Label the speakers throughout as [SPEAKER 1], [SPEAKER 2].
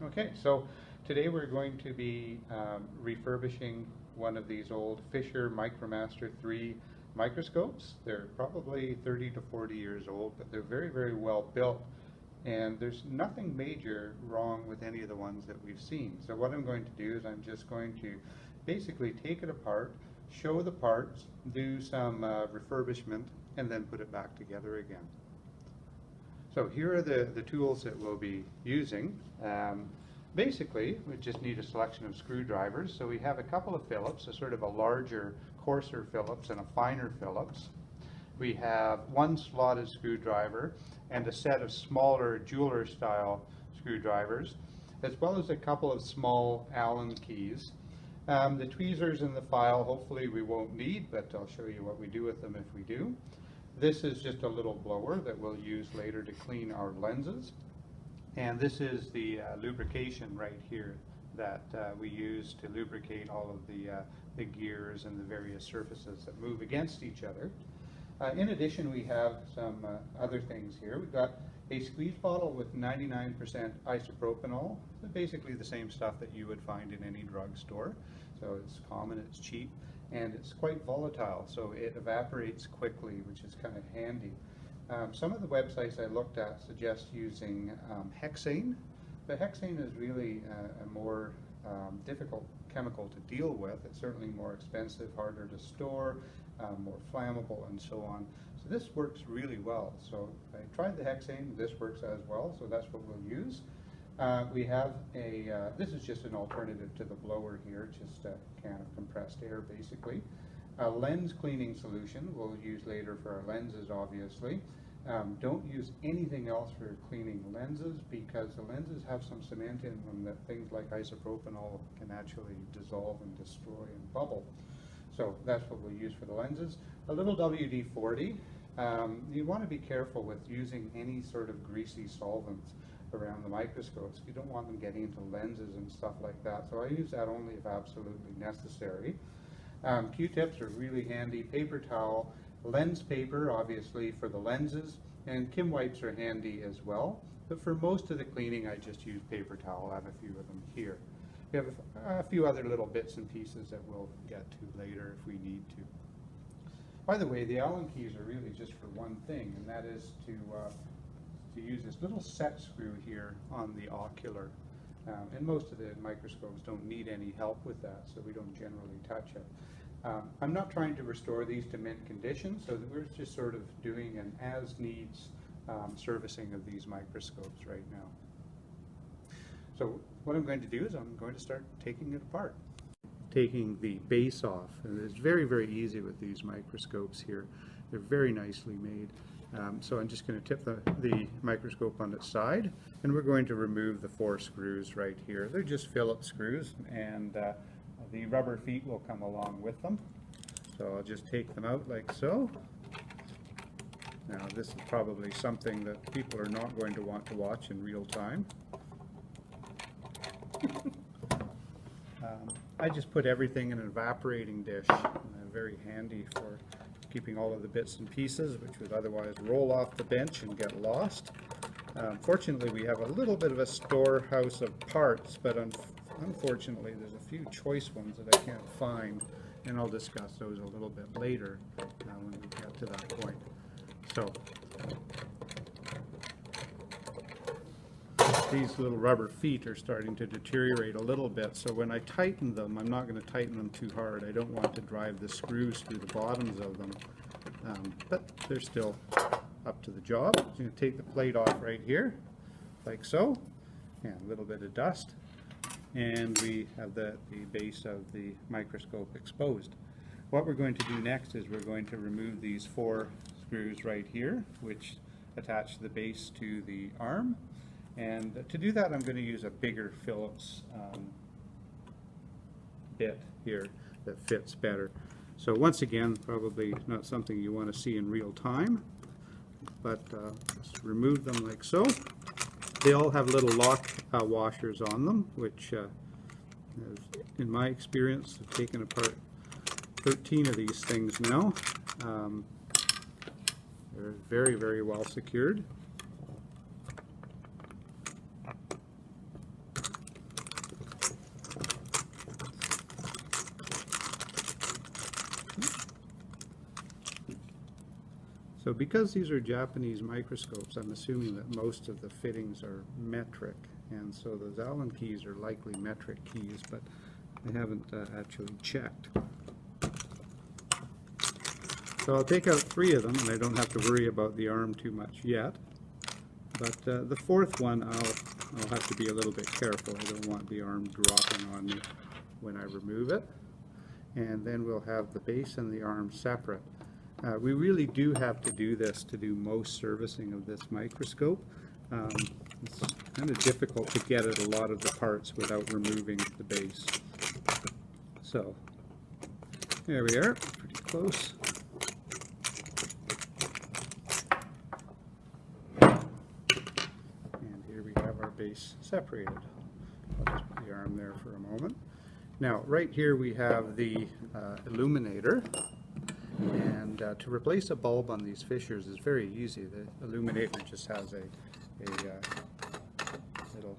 [SPEAKER 1] Okay, so today we're going to be refurbishing one of these old Fisher Micromaster 3 microscopes. They're probably 30 to 40 years old, but they're very, very well built, and there's nothing major wrong with any of the ones that we've seen. So what I'm going to do is I'm just going to basically take it apart, show the parts, do some refurbishment, and then put it back together again. So here are the tools that we'll be using. Basically, we just need a selection of screwdrivers. So we have a couple of Phillips, a sort of a larger, coarser Phillips and a finer Phillips. We have one slotted screwdriver and a set of smaller jeweler style screwdrivers, as well as a couple of small Allen keys. The tweezers in the file hopefully we won't need, but I'll show you what we do with them if we do. This is just a little blower that we'll use later to clean our lenses. And this is the lubrication right here that we use to lubricate all of the gears and the various surfaces that move against each other. In addition, we have some other things here. We've got a squeeze bottle with 99% isopropanol, basically the same stuff that you would find in any drugstore. So it's common, it's cheap, and it's quite volatile, so it evaporates quickly, which is kind of handy. Some of the websites I looked at suggest using hexane, but hexane is really a more difficult chemical to deal with. It's certainly more expensive, harder to store, more flammable, and so on. So this works really well. So I tried the hexane, this works as well, so that's what we'll use. We have this is just an alternative to the blower here, just a can of compressed air basically. A lens cleaning solution we'll use later for our lenses, obviously. Don't use anything else for cleaning lenses because the lenses have some cement in them that things like isopropanol can actually dissolve and destroy and bubble. So that's what we'll use for the lenses. A little WD-40. You want to be careful with using any sort of greasy solvents around the microscopes. You don't want them getting into lenses and stuff like that. So I use that only if absolutely necessary. Q-tips are really handy. Paper towel, lens paper obviously for the lenses, and Kim wipes are handy as well. But for most of the cleaning I just use paper towel. I have a few of them here. We have a few other little bits and pieces that we'll get to later if we need to. By the way, the Allen keys are really just for one thing, and that is to use this little set screw here on the ocular. And most of the microscopes don't need any help with that, so we don't generally touch it. I'm not trying to restore these to mint condition, so that we're just sort of doing an as-needs servicing of these microscopes right now. So what I'm going to do is I'm going to start taking it apart. Taking the base off, and it's very, very easy with these microscopes here. They're very nicely made. So I'm just going to tip the microscope on its side, and we're going to remove the 4 screws right here. They're just Phillips screws, and the rubber feet will come along with them. So I'll just take them out like so. Now this is probably something that people are not going to want to watch in real time. I just put everything in an evaporating dish, very handy for keeping all of the bits and pieces which would otherwise roll off the bench and get lost. Fortunately, we have a little bit of a storehouse of parts, but unfortunately there's a few choice ones that I can't find, and I'll discuss those a little bit later when we get to that point. So these little rubber feet are starting to deteriorate a little bit, so when I tighten them, I'm not going to tighten them too hard. I don't want to drive the screws through the bottoms of them, but they're still up to the job. So I'm going to take the plate off right here, like so, and a little bit of dust, and we have the base of the microscope exposed. What we're going to do next is we're going to remove these 4 screws right here, which attach the base to the arm. And to do that, I'm going to use a bigger Phillips bit here that fits better. So once again, probably not something you want to see in real time, but just remove them like so. They all have little lock washers on them, which in my experience, I've taken apart 13 of these things now. They're very, very well secured. So because these are Japanese microscopes, I'm assuming that most of the fittings are metric, and so those Allen keys are likely metric keys, but I haven't actually checked. So I'll take out 3 of them, and I don't have to worry about the arm too much yet. But the 4th one, I'll have to be a little bit careful. I don't want the arm dropping on me when I remove it. And then we'll have the base and the arm separate. We really do have to do this to do most servicing of this microscope. It's kind of difficult to get at a lot of the parts without removing the base. So there we are, pretty close. And here we have our base separated. I'll just put the arm there for a moment. Now right here we have the illuminator. And to replace a bulb on these fissures is very easy. The illuminator just has a little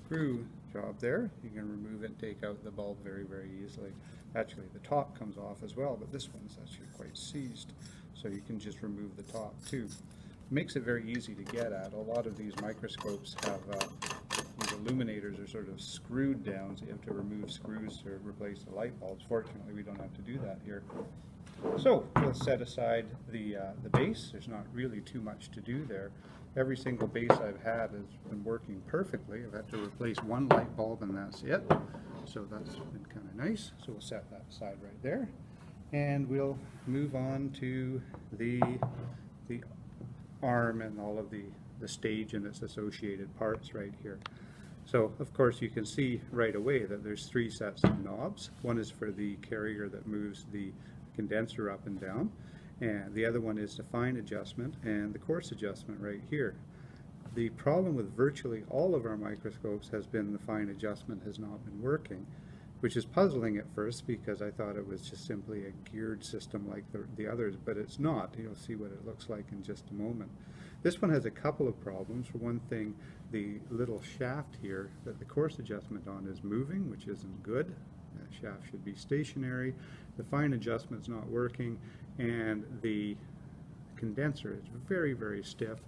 [SPEAKER 1] screw job there. You can remove it and take out the bulb very, very easily. Actually, the top comes off as well, but this one's actually quite seized, so you can just remove the top too. It makes it very easy to get at. A lot of these microscopes have these illuminators are sort of screwed down, so you have to remove screws to replace the light bulbs. Fortunately, we don't have to do that here. So we'll set aside the base. There's not really too much to do there. Every single base I've had has been working perfectly. I've had to replace 1 light bulb and that's it. So that's been kind of nice. So we'll set that aside right there. And we'll move on to the arm and all of the stage and its associated parts right here. So of course you can see right away that there's 3 sets of knobs. One is for the carrier that moves the condenser up and down, and the other one is the fine adjustment and the coarse adjustment right here. The problem with virtually all of our microscopes has been the fine adjustment has not been working, which is puzzling at first because I thought it was just simply a geared system like the others, but it's not. You'll see what it looks like in just a moment. This one has a couple of problems. For one thing, the little shaft here that the coarse adjustment on is moving, which isn't good. That shaft should be stationary. The fine adjustment's not working, and the condenser is very, very stiff,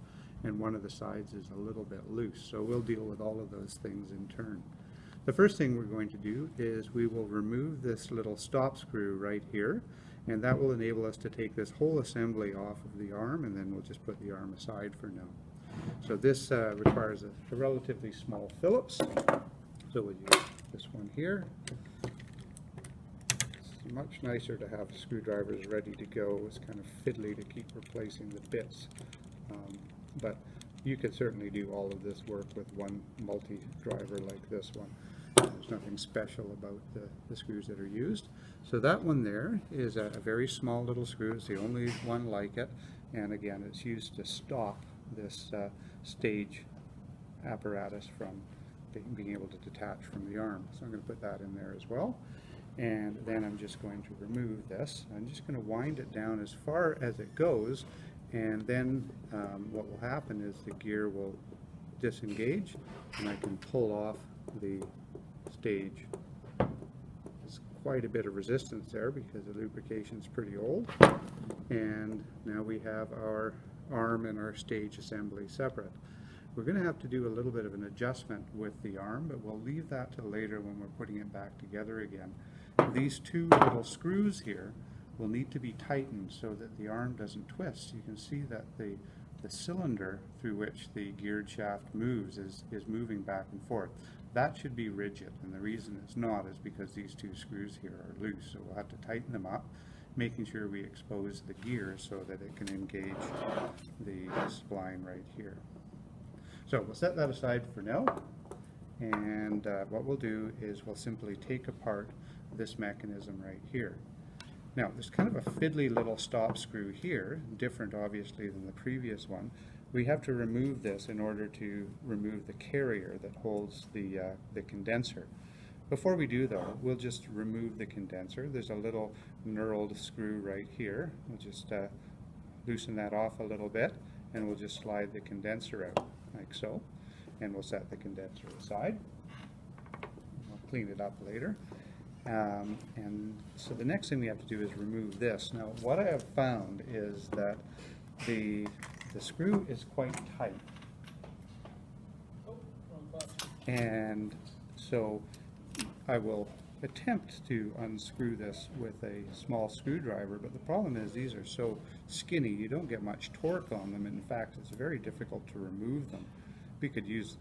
[SPEAKER 1] and one of the sides is a little bit loose. So we'll deal with all of those things in turn. The first thing we're going to do is we will remove this little stop screw right here, and that will enable us to take this whole assembly off of the arm, and then we'll just put the arm aside for now. So this requires a relatively small Phillips. So we'll use this one here. It's much nicer to have screwdrivers ready to go. It's kind of fiddly to keep replacing the bits. But you could certainly do all of this work with one multi-driver like this one. There's nothing special about the screws that are used. So that one there is a very small little screw. It's the only one like it. And again, it's used to stop this stage apparatus from being able to detach from the arm. So I'm going to put that in there as well. And then I'm just going to remove this. I'm just going to wind it down as far as it goes, and then what will happen is the gear will disengage and I can pull off the stage. There's quite a bit of resistance there because the lubrication is pretty old. And now we have our arm and our stage assembly separate. We're going to have to do a little bit of an adjustment with the arm, but we'll leave that till later when we're putting it back together again. These 2 little screws here will need to be tightened so that the arm doesn't twist. You can see that the cylinder through which the geared shaft moves is moving back and forth. That should be rigid, and the reason it's not is because these 2 screws here are loose, so we'll have to tighten them up, making sure we expose the gear so that it can engage the spline right here. So we'll set that aside for now, and what we'll do is we'll simply take apart this mechanism right here. Now there's kind of a fiddly little stop screw here, different obviously than the previous one. We have to remove this in order to remove the carrier that holds the condenser. Before we do though, we'll just remove the condenser. There's a little knurled screw right here. We'll just loosen that off a little bit, and we'll just slide the condenser out like so, and we'll set the condenser aside. We'll clean it up later. And so the next thing we have to do is remove this. Now, what I have found is that the screw is quite tight. And so I will attempt to unscrew this with a small screwdriver, but the problem is these are so skinny, you don't get much torque on them. In fact, it's very difficult to remove them. We could use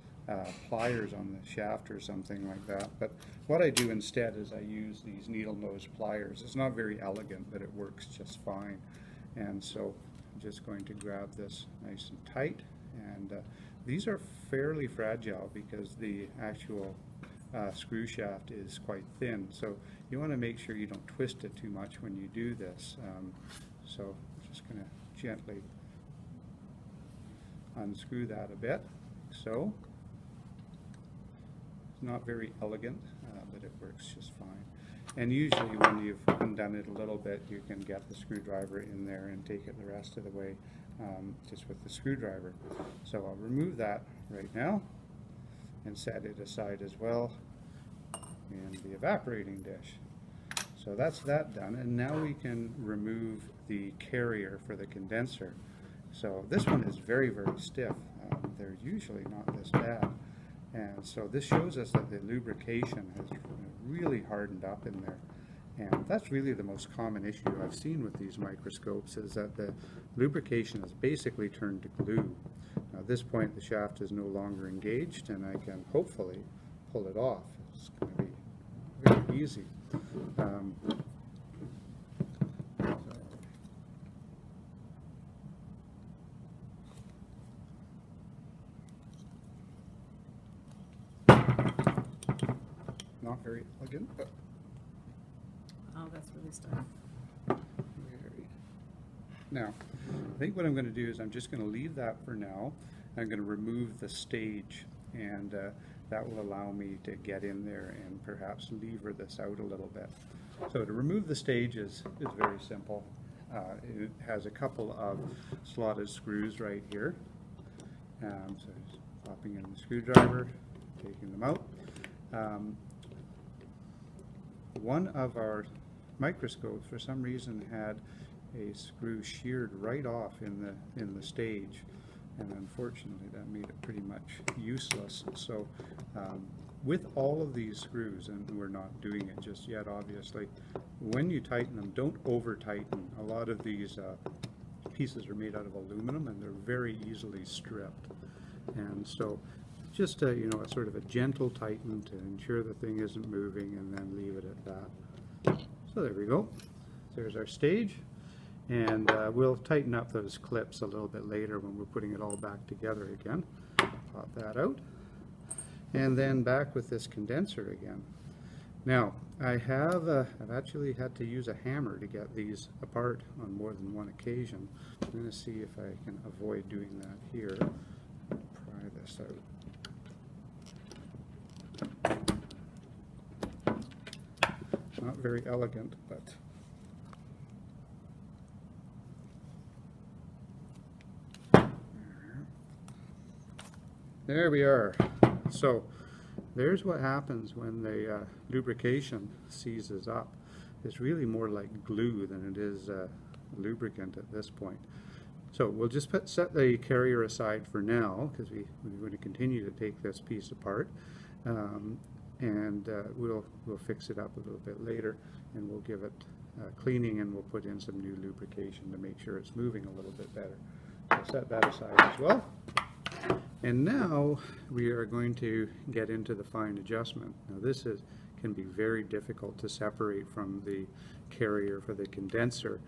[SPEAKER 1] pliers on the shaft or something like that, but what I do instead is I use these needle nose pliers. It's not very elegant, but it works just fine. And so I'm just going to grab this nice and tight, and these are fairly fragile because the actual screw shaft is quite thin, so you want to make sure you don't twist it too much when you do this. So I'm just going to gently unscrew that a bit. So it's not very elegant, but it works just fine. And usually when you've undone it a little bit, you can get the screwdriver in there and take it the rest of the way just with the screwdriver. So I'll remove that right now and set it aside as well in the evaporating dish. So that's that done, and now we can remove the carrier for the condenser. So this one is very, very stiff. They're usually not this bad. And so this shows us that the lubrication has really hardened up in there. And that's really the most common issue I've seen with these microscopes, is that the lubrication has basically turned to glue. Now at this point the shaft is no longer engaged, and I can hopefully pull it off. It's going to be very easy. Not very elegant, but
[SPEAKER 2] oh, that's really stuck.
[SPEAKER 1] Now, I think what I'm going to do is I'm just going to leave that for now. I'm going to remove the stage, and that will allow me to get in there and perhaps lever this out a little bit. So to remove the stage is very simple. It has a couple of slotted screws right here. So just popping in the screwdriver, taking them out. One of our microscopes for some reason had a screw sheared right off in the stage, and unfortunately that made it pretty much useless. So with all of these screws, and we're not doing it just yet obviously, when you tighten them, don't over tighten. A lot of these pieces are made out of aluminum and they're very easily stripped, and so just you know, a sort of a gentle tighten to ensure the thing isn't moving, and then leave it at that. So there we go. There's our stage, and we'll tighten up those clips a little bit later when we're putting it all back together again. Pop that out, and then back with this condenser again. Now I've actually had to use a hammer to get these apart on more than one occasion. I'm going to see if I can avoid doing that here. Pry this out. Not very elegant, but there we are. So there's what happens when the lubrication seizes up. It's really more like glue than it is lubricant at this point. So we'll just set the carrier aside for now, because we're going to continue to take this piece apart. And we'll fix it up a little bit later, and we'll give it cleaning, and we'll put in some new lubrication to make sure it's moving a little bit better. I'll set that aside as well. And now we are going to get into the fine adjustment. Now this can be very difficult to separate from the carrier for the condenser.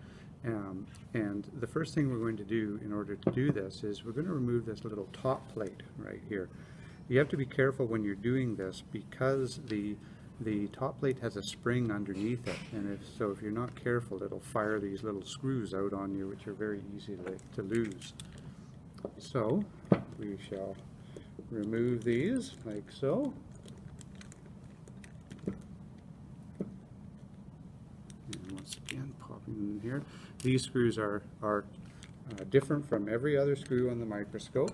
[SPEAKER 1] And the first thing we're going to do in order to do this is we're going to remove this little top plate right here. You have to be careful when you're doing this, because the top plate has a spring underneath it, and if you're not careful, it'll fire these little screws out on you, which are very easy to lose. So we shall remove these like so. And once again, popping them in here. These screws are different from every other screw on the microscope.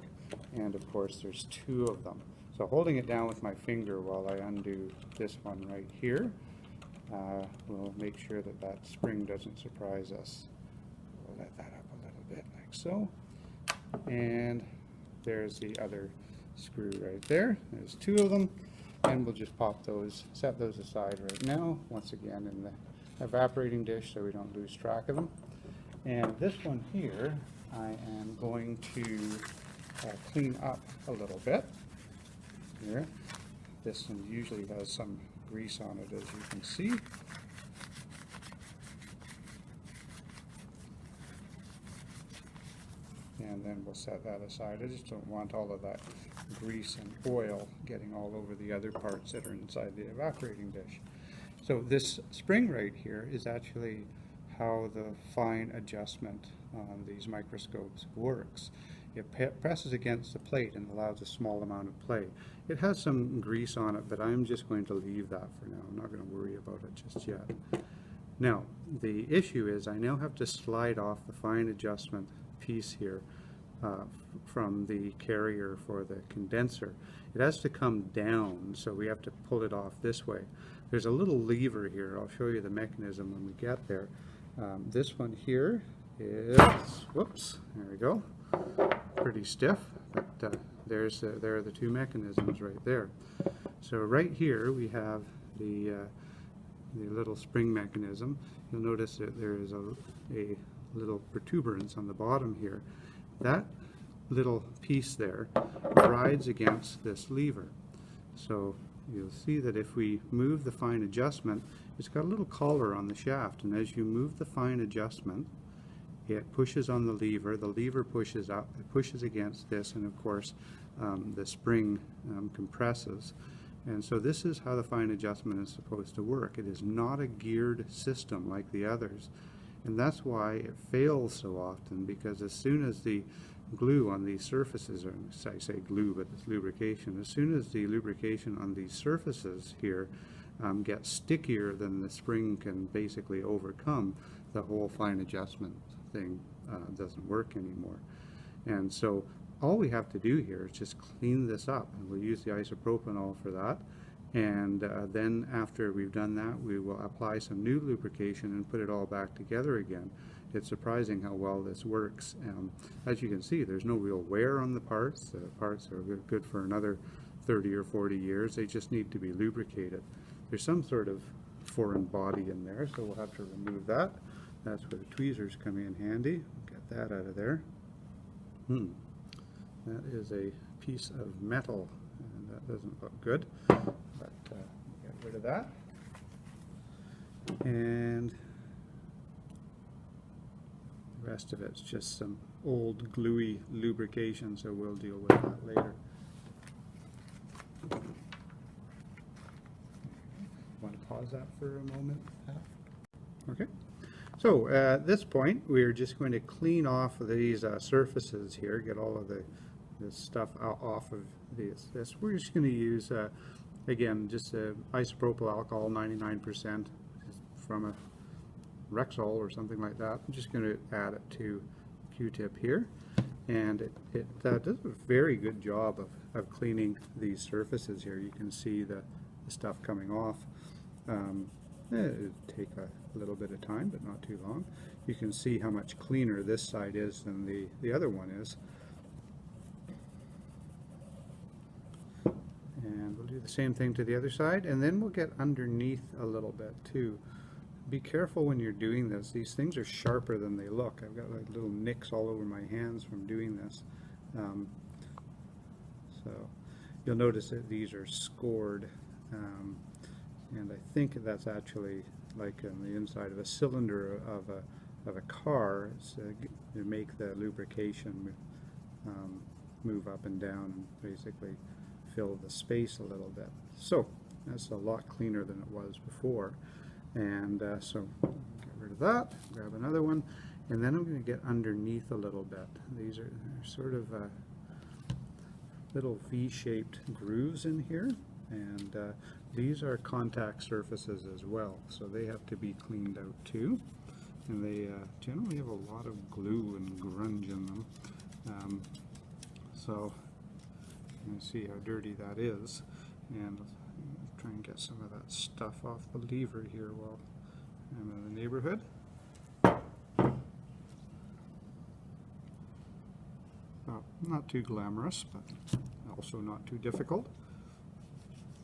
[SPEAKER 1] And of course there's two of them. So holding it down with my finger while I undo this one right here, we'll make sure that that spring doesn't surprise us. We'll let that up a little bit like so. And there's the other screw right there. There's two of them. And we'll just pop those, set those aside right now, once again in the evaporating dish so we don't lose track of them. And this one here, I am going to clean up a little bit here. This one usually has some grease on it, as you can see. And then we'll set that aside. I just don't want all of that grease and oil getting all over the other parts that are inside the evaporating dish. So this spring right here is actually how the fine adjustment on these microscopes works. It presses against the plate and allows a small amount of play. It has some grease on it, but I'm just going to leave that for now. I'm not going to worry about it just yet. Now, the issue is I now have to slide off the fine adjustment piece here from the carrier for the condenser. It has to come down, so we have to pull it off this way. There's a little lever here. I'll show you the mechanism when we get there. This one here is, whoops, there we go, pretty stiff, but there are the two mechanisms right there. So right here we have the little spring mechanism. You'll notice that there is a little protuberance on the bottom here. That little piece there rides against this lever. So you'll see that if we move the fine adjustment, it's got a little collar on the shaft, and as you move the fine adjustment, it pushes on the lever pushes up, it pushes against this, and of course the spring compresses. And so this is how the fine adjustment is supposed to work. It is not a geared system like the others. And that's why it fails so often, because as soon as the glue on these surfaces, or I say glue, but it's lubrication, as soon as the lubrication on these surfaces here gets stickier than the spring can basically overcome, the whole fine adjustment thing doesn't work anymore. And so all we have to do here is just clean this up, and we'll use the isopropanol for that. And then after we've done that, we will apply some new lubrication and put it all back together again. It's surprising how well this works. As you can see, there's no real wear on the parts. The parts are good for another 30 or 40 years. They just need to be lubricated. There's some sort of foreign body in there, so we'll have to remove that. That's where the tweezers come in handy. Get that out of there. That is a piece of metal, and that doesn't look good. But get rid of that. And the rest of it's just some old gluey lubrication, so we'll deal with that later. Want to pause that for a moment? Okay. So at this point, we're just going to clean off these surfaces here, get all of this stuff off of this. We're just going to use, again, just isopropyl alcohol, 99%, from a Rexall or something like that. I'm just going to add it to Q-tip here, and it does a very good job of cleaning these surfaces here. You can see the stuff coming off. It'll take a little bit of time, but not too long. You can see how much cleaner this side is than the other one is. And we'll do the same thing to the other side, and then we'll get underneath a little bit too. Be careful when you're doing this. These things are sharper than they look. I've got like little nicks all over my hands from doing this. So you'll notice that these are scored. And I think that's actually like on the inside of a cylinder of a car. It's to make the lubrication move up and down and basically fill the space a little bit. So that's a lot cleaner than it was before. And so get rid of that, grab another one, and then I'm going to get underneath a little bit. These are sort of little V-shaped grooves in here, and these are contact surfaces as well, so they have to be cleaned out too. And they generally have a lot of glue and grunge in them. So you can see how dirty that is. And
[SPEAKER 3] try and get some of that stuff off the lever here while I'm in the neighborhood. Well, not too glamorous, but also not too difficult.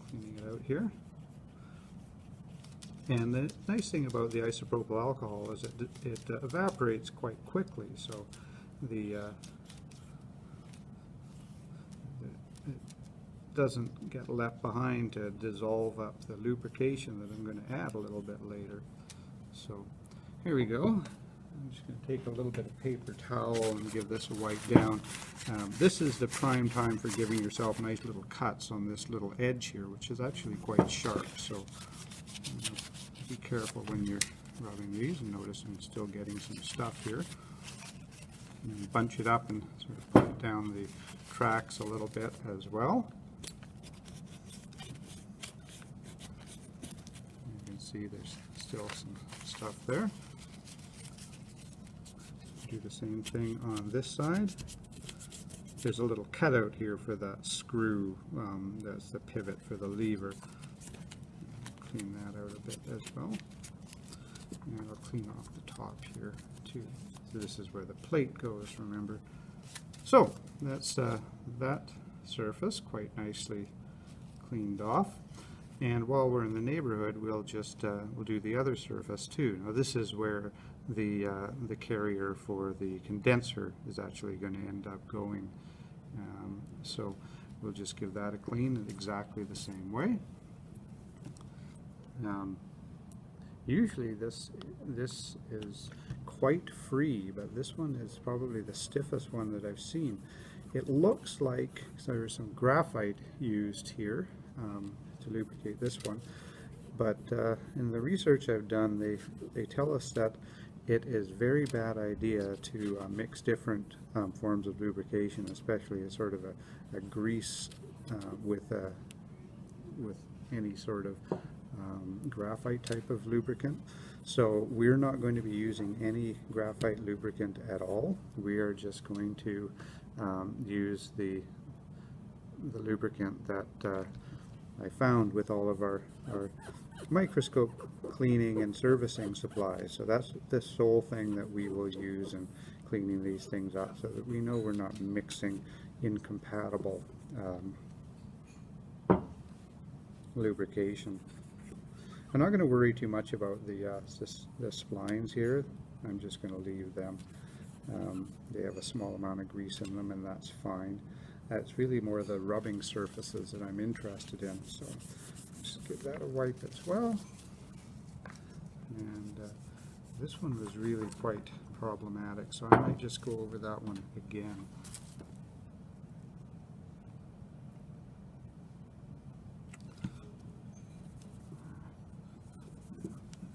[SPEAKER 3] Cleaning it out here. And the nice thing about the isopropyl alcohol is it evaporates quite quickly, so it doesn't get left behind to dissolve up the lubrication that I'm going to add a little bit later. So here we go. I'm just going to take a little bit of paper towel and give this a wipe down. This is the prime time for giving yourself nice little cuts on this little edge here, which is actually quite sharp. So be careful when you're rubbing these, and notice I'm still getting some stuff here. And bunch it up and sort of put down the tracks a little bit as well. You can see there's still some stuff there. Do the same thing on this side. There's a little cutout here for that screw, that's the pivot for the lever. Clean that out a bit as well. And I'll clean off the top here too. So this is where the plate goes, remember. So that's that surface quite nicely cleaned off. And while we're in the neighborhood, we'll just we'll do the other surface too. Now this is where the carrier for the condenser is actually going to end up going. So we'll just give that a clean in exactly the same way. Usually this is quite free, but this one is probably the stiffest one that I've seen. It looks like there's some graphite used here to lubricate this one, but in the research I've done, they tell us that it is very bad idea to mix different forms of lubrication, especially a sort of a grease with any sort of graphite type of lubricant. So we're not going to be using any graphite lubricant at all. We are just going to use the lubricant that I found with all of our microscope cleaning and servicing supplies. So that's the sole thing that we will use in cleaning these things up, so that we know we're not mixing incompatible lubrication. I'm not going to worry too much about the splines here. I'm just going to leave them. They have a small amount of grease in them, and that's fine. It's really more the rubbing surfaces that I'm interested in. So just give that a wipe as well. And this one was really quite problematic, so I might just go over that one again.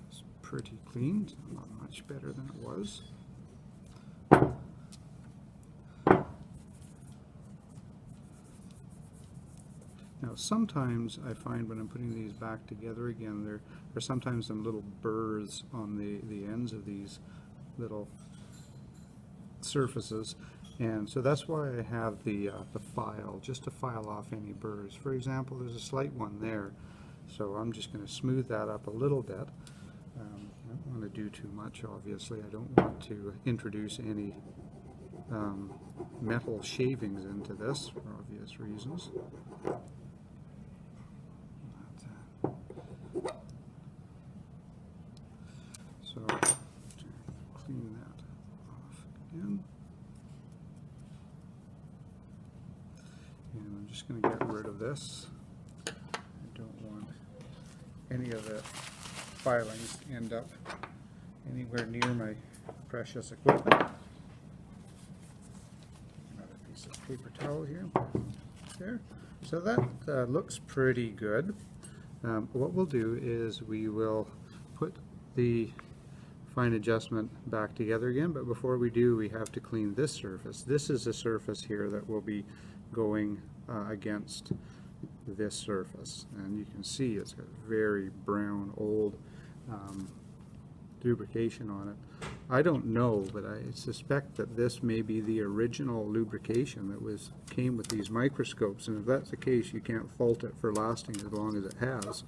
[SPEAKER 3] It's pretty clean, not much better than it was. Now sometimes I find when I'm putting these back together again, there are sometimes some little burrs on the ends of these little surfaces, and so that's why I have the file, just to file off any burrs. For example, there's a slight one there, so I'm just going to smooth that up a little bit. I don't want to do too much, obviously. I don't want to introduce any metal shavings into this for obvious reasons. So clean that off again. And I'm just going to get rid of this. I don't want any of the filings to end up anywhere near my precious equipment. Another piece of paper towel here. There. So that looks pretty good. What we'll do is we will put the fine adjustment back together again, but before we do, we have to clean this surface. This is the surface here that will be going against this surface, and you can see it's got very brown old lubrication on it. I don't know, but I suspect that this may be the original lubrication that came with these microscopes, and if that's the case, you can't fault it for lasting as long as it has.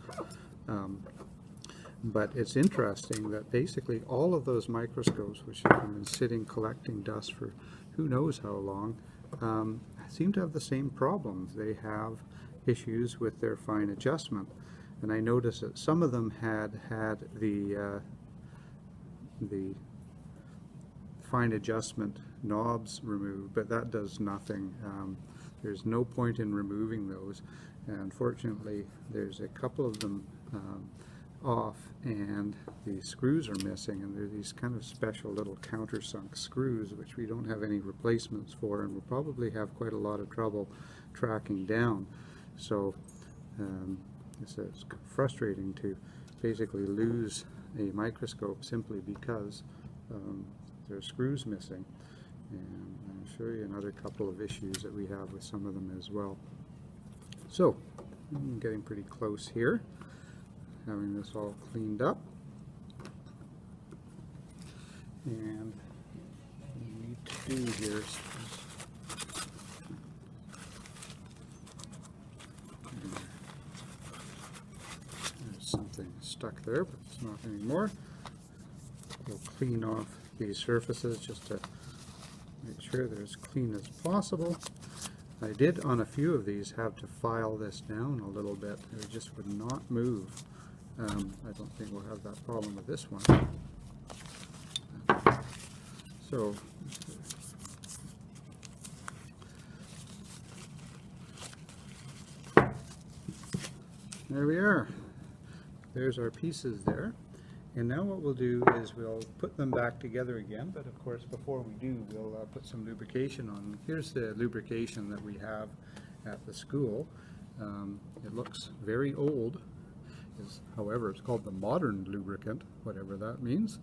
[SPEAKER 3] But it's interesting that basically all of those microscopes, which have been sitting collecting dust for who knows how long, seem to have the same problems. They have issues with their fine adjustment, and I noticed that some of them had the fine adjustment knobs removed, but that does nothing. There's no point in removing those. And unfortunately, there's a couple of them off, and the screws are missing, and they're these kind of special little countersunk screws which we don't have any replacements for, and we'll probably have quite a lot of trouble tracking down. So it's frustrating to basically lose a microscope simply because there are screws missing, and I'll show you another couple of issues that we have with some of them as well. So I'm getting pretty close here, having this all cleaned up, and what we need to do here is there's something stuck there, but it's not anymore. We'll clean off these surfaces just to make sure they're as clean as possible. I did on a few of these have to file this down a little bit. It just would not move. I don't think we'll have that problem with this one. So there we are. There's our pieces there. And now what we'll do is we'll put them back together again, but of course before we do, we'll put some lubrication on them. Here's the lubrication that we have at the school. It looks very old. However, it's called the modern lubricant, whatever that means.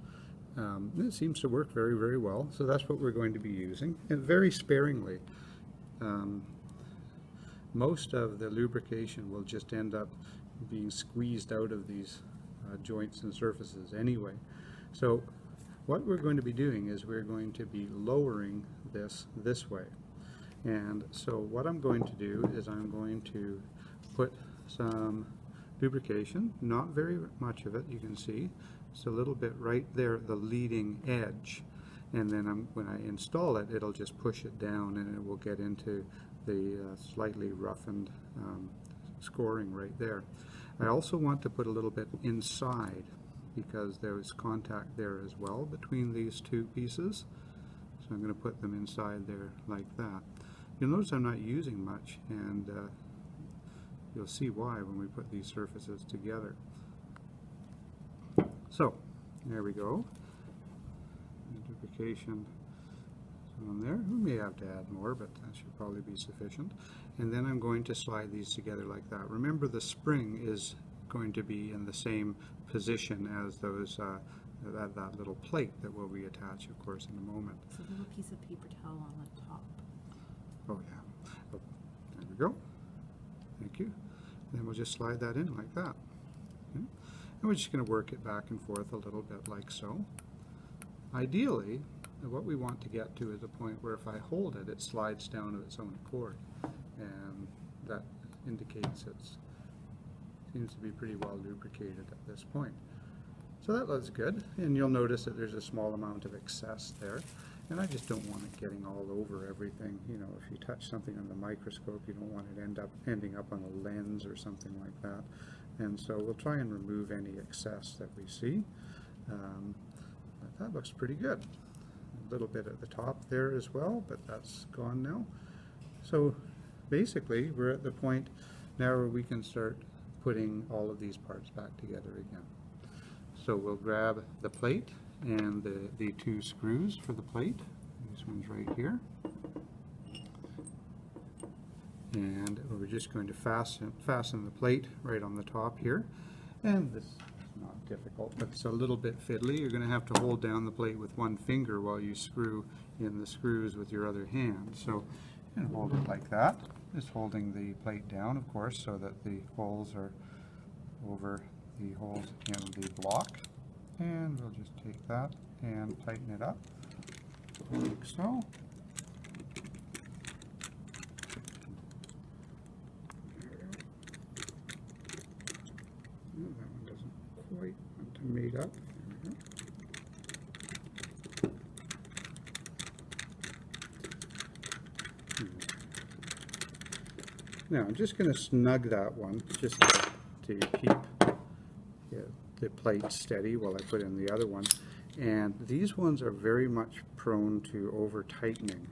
[SPEAKER 3] It seems to work very, very well, so that's what we're going to be using, and very sparingly. Most of the lubrication will just end up being squeezed out of these joints and surfaces anyway. So what we're going to be doing is we're going to be lowering this way. And so what I'm going to do is I'm going to put some lubrication, not very much of it, you can see. It's a little bit right there at the leading edge. And then when I install it, it'll just push it down and it will get into the slightly roughened scoring right there. I also want to put a little bit inside because there is contact there as well between these two pieces. So I'm going to put them inside there like that. You'll notice I'm not using much, and you'll see why when we put these surfaces together. So there we go. Lubrication on there. We may have to add more, but that should probably be sufficient. And then I'm going to slide these together like that. Remember, the spring is going to be in the same position as those that little plate that will reattach, of course, in a moment.
[SPEAKER 2] It's a little piece of paper towel on the top.
[SPEAKER 3] Oh yeah. Oh, there we go. Thank you. Then we'll just slide that in like that. Okay. And we're just going to work it back and forth a little bit like so. Ideally, what we want to get to is a point where if I hold it, it slides down of its own accord, and that indicates it seems to be pretty well lubricated at this point. So that looks good, and you'll notice that there's a small amount of excess there, and I just don't want it getting all over everything. You know, if you touch something on the microscope, you don't want it ending up on a lens or something like that. And so we'll try and remove any excess that we see. But that looks pretty good. A little bit at the top there as well, but that's gone now. So basically we're at the point now where we can start putting all of these parts back together again. So we'll grab the plate and the two screws for the plate. This one's right here. And we're just going to fasten the plate right on the top here. And this is not difficult, but it's a little bit fiddly. You're going to have to hold down the plate with one finger while you screw in the screws with your other hand. So you can hold it like that, just holding the plate down, of course, so that the holes are over the holes in the block. And we'll just take that and tighten it up, like so. Oh, that one doesn't quite want to mate up. There we go. Now I'm just going to snug that one just to keep the plate steady while I put in the other one. And these ones are very much prone to over tightening.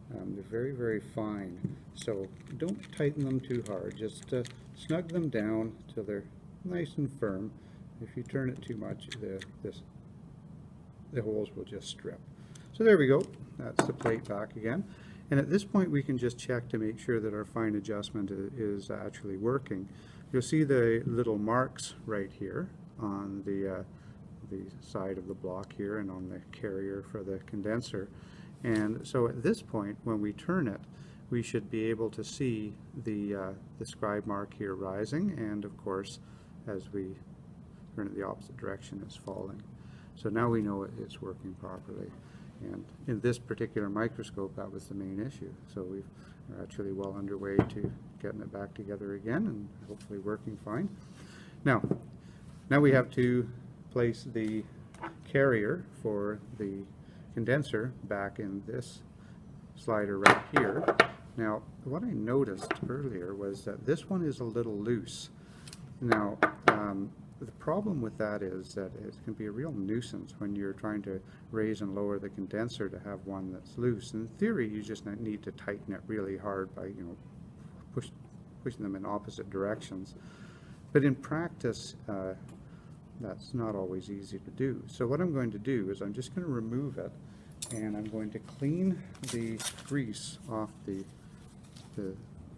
[SPEAKER 3] They're very, very fine. So don't tighten them too hard. Just snug them down till they're nice and firm. If you turn it too much, the holes will just strip. So there we go. That's the plate back again. And at this point we can just check to make sure that our fine adjustment is actually working. You'll see the little marks right here on the side of the block here and on the carrier for the condenser. And so at this point, when we turn it, we should be able to see the scribe mark here rising, and of course, as we turn it the opposite direction, it's falling. So now we know it's working properly. And in this particular microscope, that was the main issue. So we're actually well underway to getting it back together again and hopefully working fine. Now we have to place the carrier for the condenser back in this slider right here. Now, what I noticed earlier was that this one is a little loose. Now, the problem with that is that it can be a real nuisance when you're trying to raise and lower the condenser to have one that's loose. In theory, you just need to tighten it really hard by, pushing them in opposite directions. But in practice, that's not always easy to do. So what I'm going to do is I'm just going to remove it, and I'm going to clean the grease off the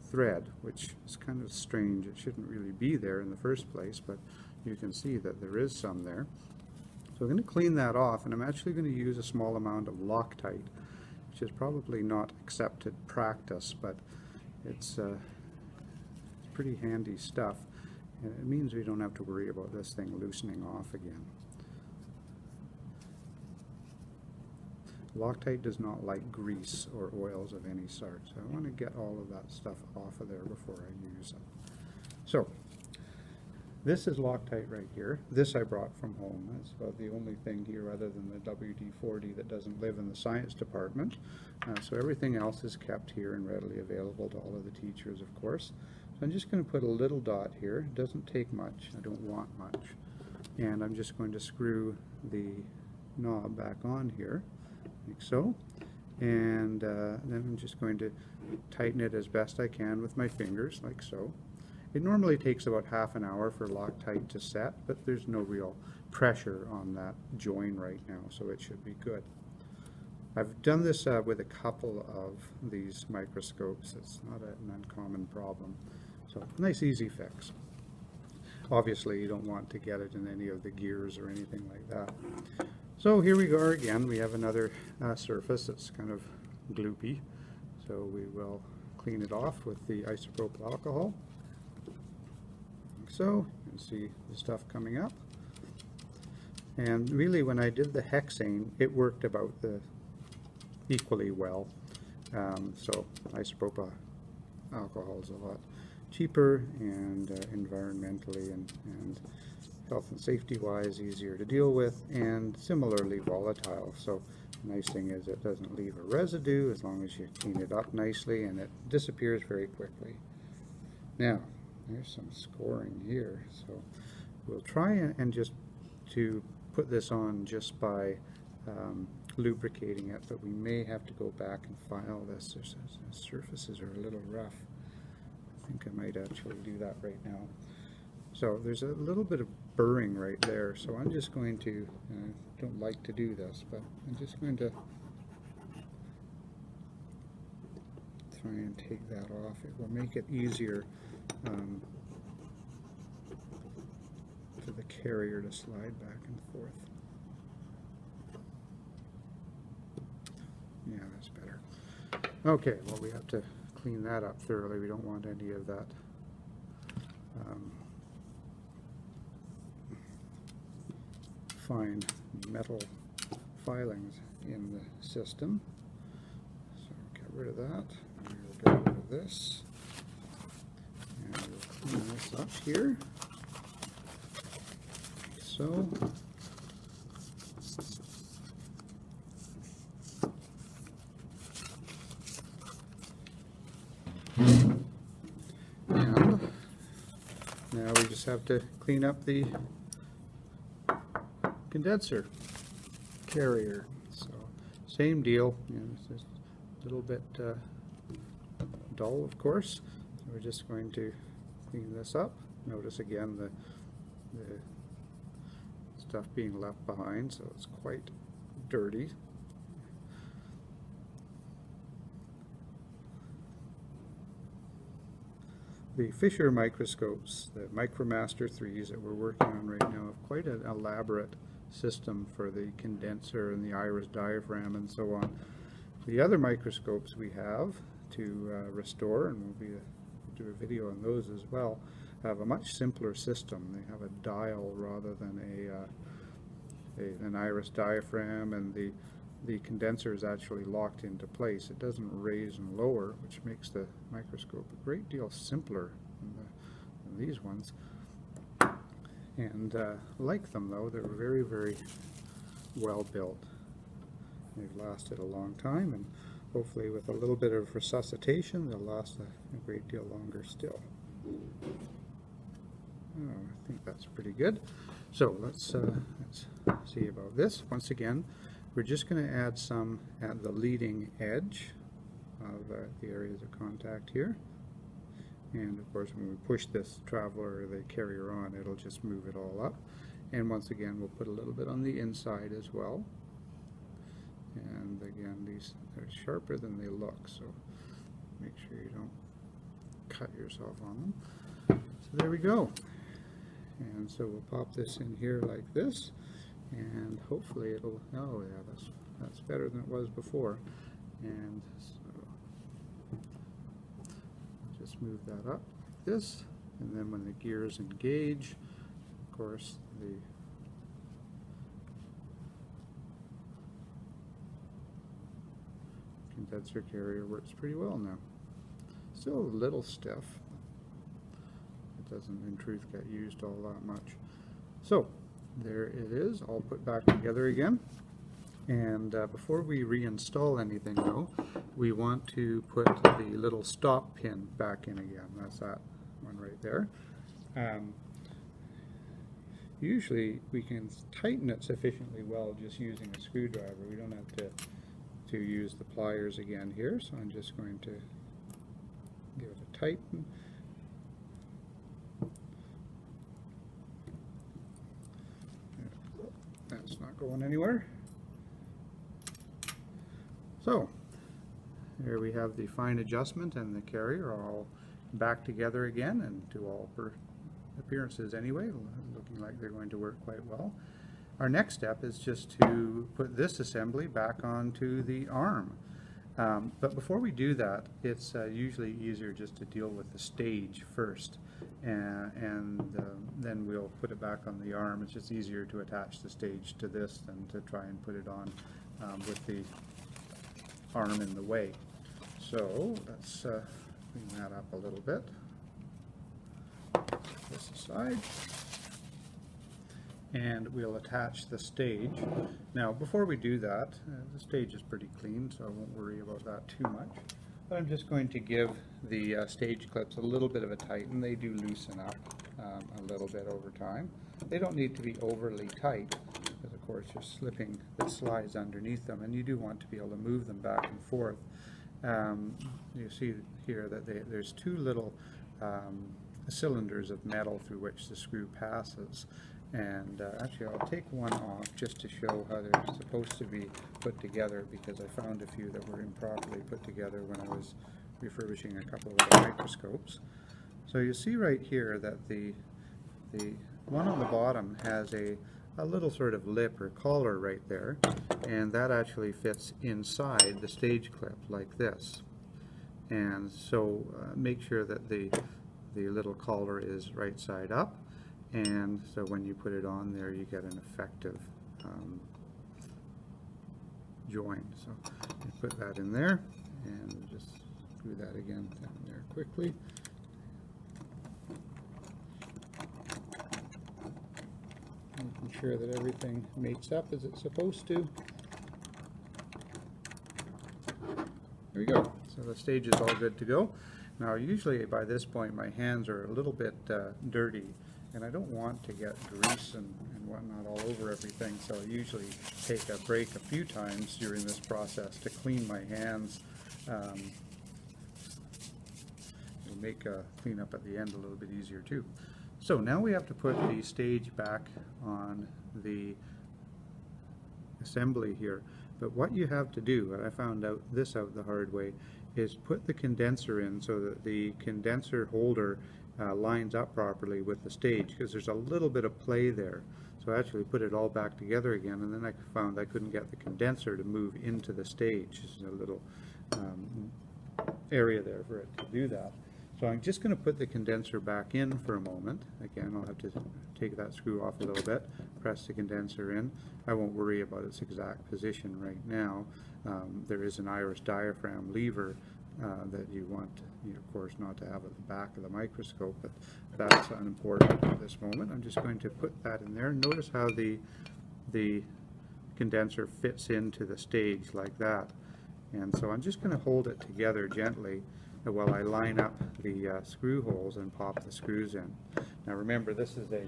[SPEAKER 3] thread, which is kind of strange. It shouldn't really be there in the first place, but you can see that there is some there. So I'm going to clean that off, and I'm actually going to use a small amount of Loctite, which is probably not accepted practice, but it's pretty handy stuff. And it means we don't have to worry about this thing loosening off again. Loctite does not like grease or oils of any sort, so I want to get all of that stuff off of there before I use it. So this is Loctite right here. This I brought from home. That's about the only thing here other than the WD-40 that doesn't live in the science department. So everything else is kept here and readily available to all of the teachers, of course. So I'm just going to put a little dot here. It doesn't take much. I don't want much. And I'm just going to screw the knob back on here, like so. And then I'm just going to tighten it as best I can with my fingers, like so. It normally takes about half an hour for Loctite to set, but there's no real pressure on that join right now, so it should be good. I've done this with a couple of these microscopes. It's not an uncommon problem. So nice easy fix. Obviously you don't want to get it in any of the gears or anything like that. So here we go again. We have another surface that's kind of gloopy. So we will clean it off with the isopropyl alcohol. Like so, you can see the stuff coming up. And really when I did the hexane, it worked about equally well. So isopropyl alcohol is a lot cheaper and environmentally and health and safety wise easier to deal with, and similarly volatile. So the nice thing is it doesn't leave a residue as long as you clean it up nicely, and it disappears very quickly. Now there's some scoring here, so we'll try and just to put this on just by lubricating it, but we may have to go back and file this. The surfaces are a little rough. I think I might actually do that right now. So there's a little bit of burring right there, so I'm just going to, don't like to do this, but I'm just going to try and take that off. It will make it easier for the carrier to slide back and forth. Yeah, that's better. Okay, well we have to clean that up thoroughly. We don't want any of that fine metal filings in the system. So get rid of that. And we'll get rid of this. And we'll clean this up here. Like so. And now we just have to clean up the condenser carrier. So same deal, you know, it's just a little bit dull, of course. So we're just going to clean this up. Notice again the stuff being left behind, so it's quite dirty. The Fisher microscopes, the Micromaster 3s that we're working on right now, have quite an elaborate system for the condenser and the iris diaphragm and so on. The other microscopes we have to restore, and we'll do a video on those as well, have a much simpler system. They have a dial rather than an iris diaphragm, and the condenser is actually locked into place. It doesn't raise and lower, which makes the microscope a great deal simpler than these ones. And like them though, they're very, very well built. They've lasted a long time, and hopefully with a little bit of resuscitation they'll last a great deal longer still. Oh, I think that's pretty good. So let's see about this. Once again, we're just going to add some at the leading edge of the areas of contact here. And of course, when we push this traveler or the carrier on, it'll just move it all up. And once again, we'll put a little bit on the inside as well. And again, they're sharper than they look, so make sure you don't cut yourself on them. So there we go. And so we'll pop this in here like this, and hopefully it'll, oh yeah, that's better than it was before. And so just move that up like this, and then when the gears engage, of course, the condenser carrier works pretty well now. Still a little stiff. It doesn't in truth get used all that much. So there it is, all put back together again. And before we reinstall anything though, we want to put the little stop pin back in again. That's that one right there. Usually we can tighten it sufficiently well just using a screwdriver. We don't have to use the pliers again here, so I'm just going to give it a tighten. That's not going anywhere. So there we have the fine adjustment and the carrier all back together again, and to all appearances anyway, looking like they're going to work quite well. Our next step is just to put this assembly back onto the arm. But before we do that, it's usually easier just to deal with the stage first, and then we'll put it back on the arm. It's just easier to attach the stage to this than to try and put it on with the arm in the way. So let's clean that up a little bit. Put this aside. And we'll attach the stage. Now before we do that, the stage is pretty clean, so I won't worry about that too much. But I'm just going to give the stage clips a little bit of a tighten. They do loosen up a little bit over time. They don't need to be overly tight, because of course you're slipping the slides underneath them, and you do want to be able to move them back and forth. You see here that there's two little cylinders of metal through which the screw passes. And actually I'll take one off just to show how they're supposed to be put together, because I found a few that were improperly put together when I was refurbishing a couple of other microscopes. So you see right here that the one on the bottom has a little sort of lip or collar right there, and that actually fits inside the stage clip like this. And so make sure that the little collar is right side up. And so when you put it on there, you get an effective joined. So I put that in there, and we'll just screw that again down there quickly. Making sure that everything mates up as it's supposed to. There we go. So the stage is all good to go. Now usually by this point my hands are a little bit dirty, and I don't want to get grease and whatnot all over everything, so I usually take a break a few times during this process to clean my hands. It'll make cleanup at the end a little bit easier too. So now we have to put the stage back on the assembly here. But what you have to do, and I found out the hard way, is put the condenser in so that the condenser holder lines up properly with the stage, because there's a little bit of play there. So I actually put it all back together again, and then I found I couldn't get the condenser to move into the stage. There's a little area there for it to do that. So I'm just going to put the condenser back in for a moment. Again, I'll have to take that screw off a little bit, press the condenser in. I won't worry about its exact position right now. There is an iris diaphragm lever that you want, of course, not to have at the back of the microscope, but that's unimportant at this moment. I'm just going to put that in there. Notice how the condenser fits into the stage like that. And so I'm just going to hold it together gently while I line up the screw holes and pop the screws in. Now remember, this is a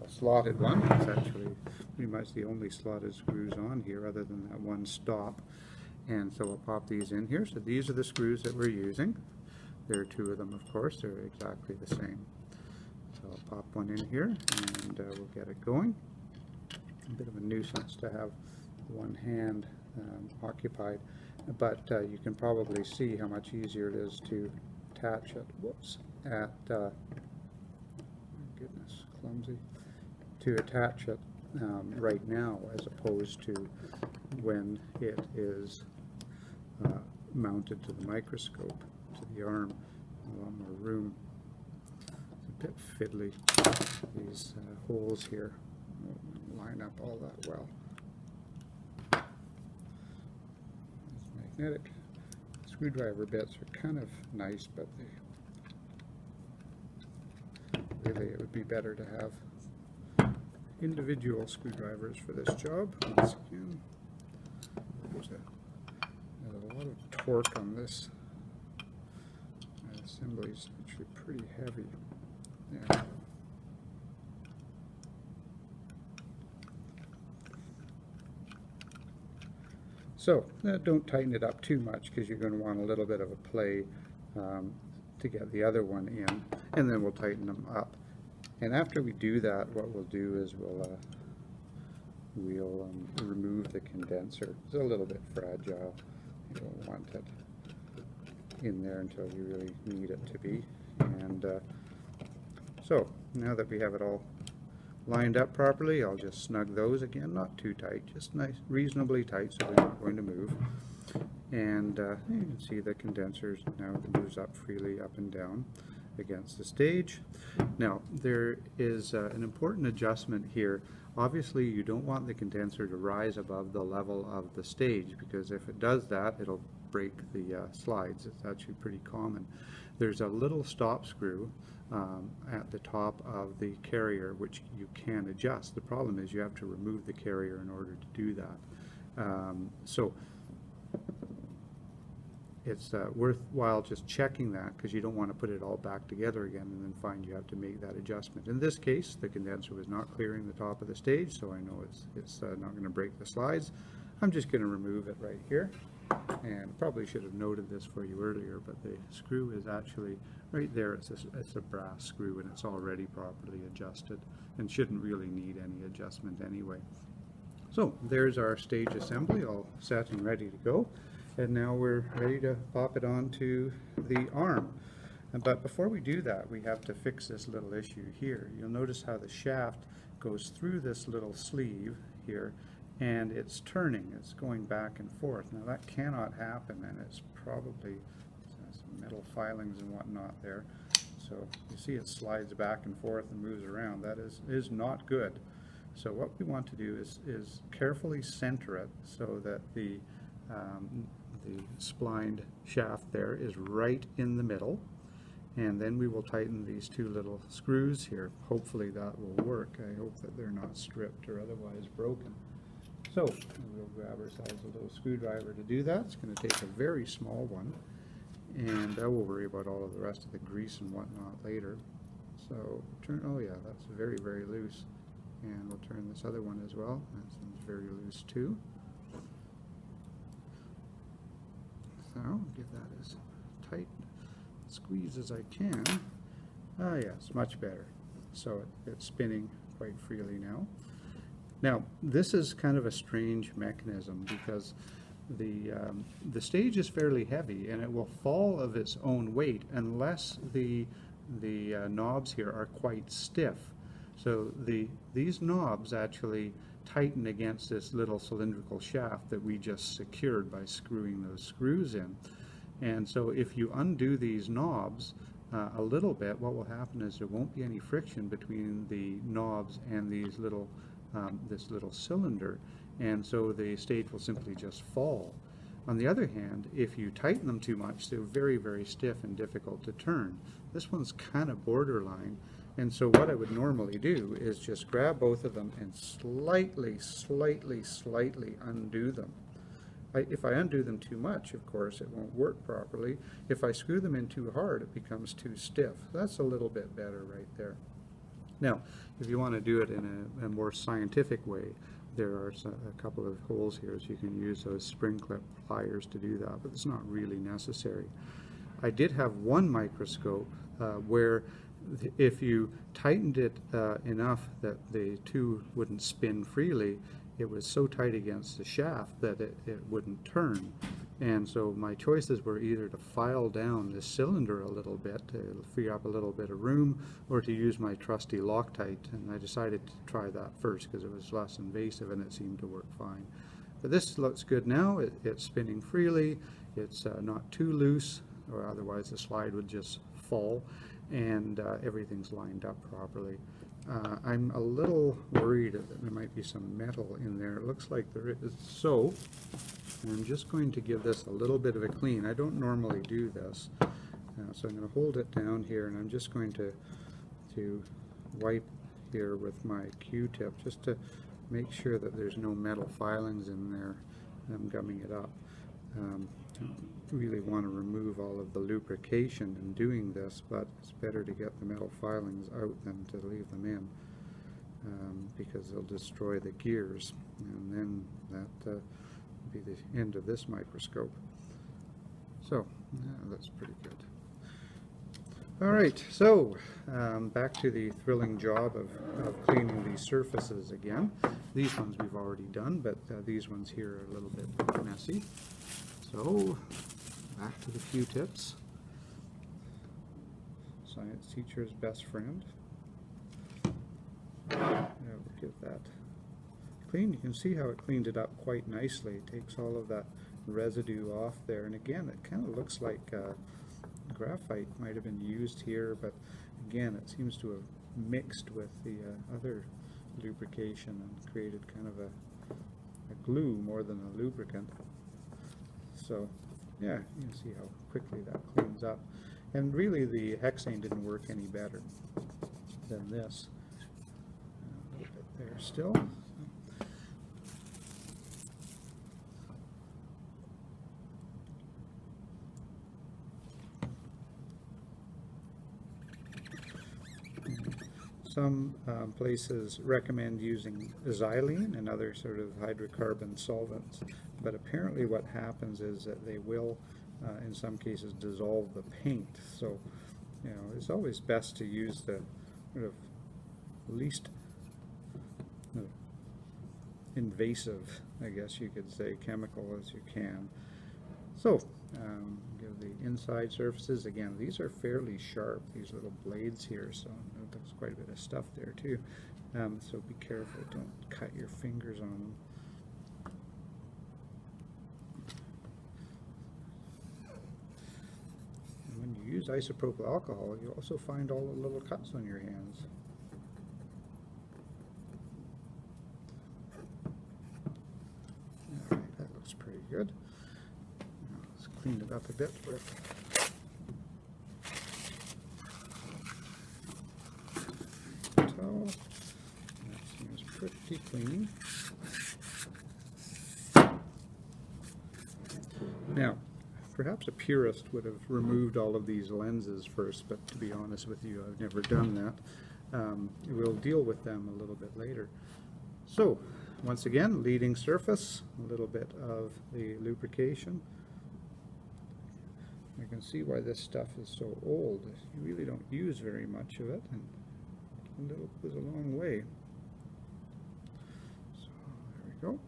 [SPEAKER 3] slotted one. It's actually pretty much the only slotted screws on here other than that one stop. And so we'll pop these in here. So these are the screws that we're using. There are two of them, of course. They're exactly the same. So I'll pop one in here, and we'll get it going. A bit of a nuisance to have one hand occupied, but you can probably see how much easier it is to attach it. Whoops! My goodness, clumsy. To attach it right now, as opposed to when it is mounted to the microscope, to the arm. A lot more room. It's a bit fiddly. These holes here won't line up all that well. These magnetic screwdriver bits are kind of nice, but really it would be better to have individual screwdrivers for this job. Once again, there's a lot of torque on this. Assembly is actually pretty heavy. Yeah. So don't tighten it up too much, because you're going to want a little bit of a play to get the other one in, and then we'll tighten them up. And after we do that, what we'll do is we'll remove the condenser. It's a little bit fragile. You don't want it in there until you really need it to be. And so now that we have it all lined up properly, I'll just snug those again, not too tight, just nice, reasonably tight, so they're not going to move. And you can see the condensers now moves up freely up and down against the stage. Now there is an important adjustment here. Obviously you don't want the condenser to rise above the level of the stage, because if it does that, it'll break the slides. It's actually pretty common. There's a little stop screw at the top of the carrier which you can adjust. The problem is you have to remove the carrier in order to do that. So it's worthwhile just checking that, because you don't want to put it all back together again and then find you have to make that adjustment. In this case, the condenser was not clearing the top of the stage, so I know it's not going to break the slides. I'm just going to remove it right here, and probably should have noted this for you earlier, but the screw is actually right there. It's a brass screw, and it's already properly adjusted and shouldn't really need any adjustment anyway. So there's our stage assembly all set and ready to go. And now we're ready to pop it onto the arm. But before we do that, we have to fix this little issue here. You'll notice how the shaft goes through this little sleeve here, and it's turning, it's going back and forth. Now that cannot happen, and it's probably some metal filings and whatnot there. So you see it slides back and forth and moves around. That is not good. So what we want to do is carefully center it so that the splined shaft there is right in the middle. And then we will tighten these two little screws here. Hopefully that will work. I hope that they're not stripped or otherwise broken. So we'll grab ourselves a little screwdriver to do that. It's going to take a very small one, and we'll worry about all of the rest of the grease and whatnot later. So oh yeah, that's very, very loose. And we'll turn this other one as well. That seems very loose too. So give that as tight squeeze as I can. Ah yes, much better. So it's spinning quite freely now. Now this is kind of a strange mechanism because the stage is fairly heavy and it will fall of its own weight unless the knobs here are quite stiff. So these knobs actually tighten against this little cylindrical shaft that we just secured by screwing those screws in. And so if you undo these knobs a little bit, what will happen is there won't be any friction between the knobs and these little this little cylinder, and so the stage will simply just fall. On the other hand, if you tighten them too much, they're very, very stiff and difficult to turn. This one's kind of borderline, and so what I would normally do is just grab both of them and slightly undo them. If I undo them too much, of course, it won't work properly. If I screw them in too hard, it becomes too stiff. That's a little bit better right there. Now, if you want to do it in a more scientific way, there are a couple of holes here, so you can use those spring clip pliers to do that, but it's not really necessary. I did have one microscope where if you tightened it enough that the two wouldn't spin freely, it was so tight against the shaft that it wouldn't turn. And so my choices were either to file down this cylinder a little bit to free up a little bit of room, or to use my trusty Loctite, and I decided to try that first because it was less invasive and it seemed to work fine. But this looks good now. It's spinning freely, it's not too loose, or otherwise the slide would just fall, and everything's lined up properly. I'm a little worried that there might be some metal in there. It looks like there is. So I'm just going to give this a little bit of a clean. I don't normally do this. So I'm going to hold it down here, and I'm just going to wipe here with my Q-tip just to make sure that there's no metal filings in there. I'm gumming it up. Really want to remove all of the lubrication in doing this, but it's better to get the metal filings out than to leave them in, because they'll destroy the gears, and then that will be the end of this microscope. So yeah, that's pretty good. All right, so back to the thrilling job of cleaning these surfaces again. These ones we've already done, but these ones here are a little bit messy. So back to the Q-tips. Science teacher's best friend. Now we'll give that clean. You can see how it cleaned it up quite nicely. It takes all of that residue off there, and again, it kind of looks like graphite might have been used here, but again, it seems to have mixed with the other lubrication and created kind of a glue more than a lubricant. So yeah, you can see how quickly that cleans up. And really the hexane didn't work any better than this. A little bit there still. Some places recommend using xylene and other sort of hydrocarbon solvents, but apparently what happens is that they will, in some cases, dissolve the paint. So, you know, it's always best to use the sort of least invasive, I guess you could say, chemical as you can. So, give the inside surfaces, again, these are fairly sharp, these little blades here, so there's quite a bit of stuff there too. So be careful, don't cut your fingers on them. And when you use isopropyl alcohol, you also find all the little cuts on your hands. good. Now, let's clean it up a bit with towel. That seems pretty clean. Now, perhaps a purist would have removed all of these lenses first, but to be honest with you, I've never done that. We'll deal with them a little bit later. So, once again, leading surface, a little bit of the lubrication. You can see why this stuff is so old. You really don't use very much of it, and a little goes a long way. So, there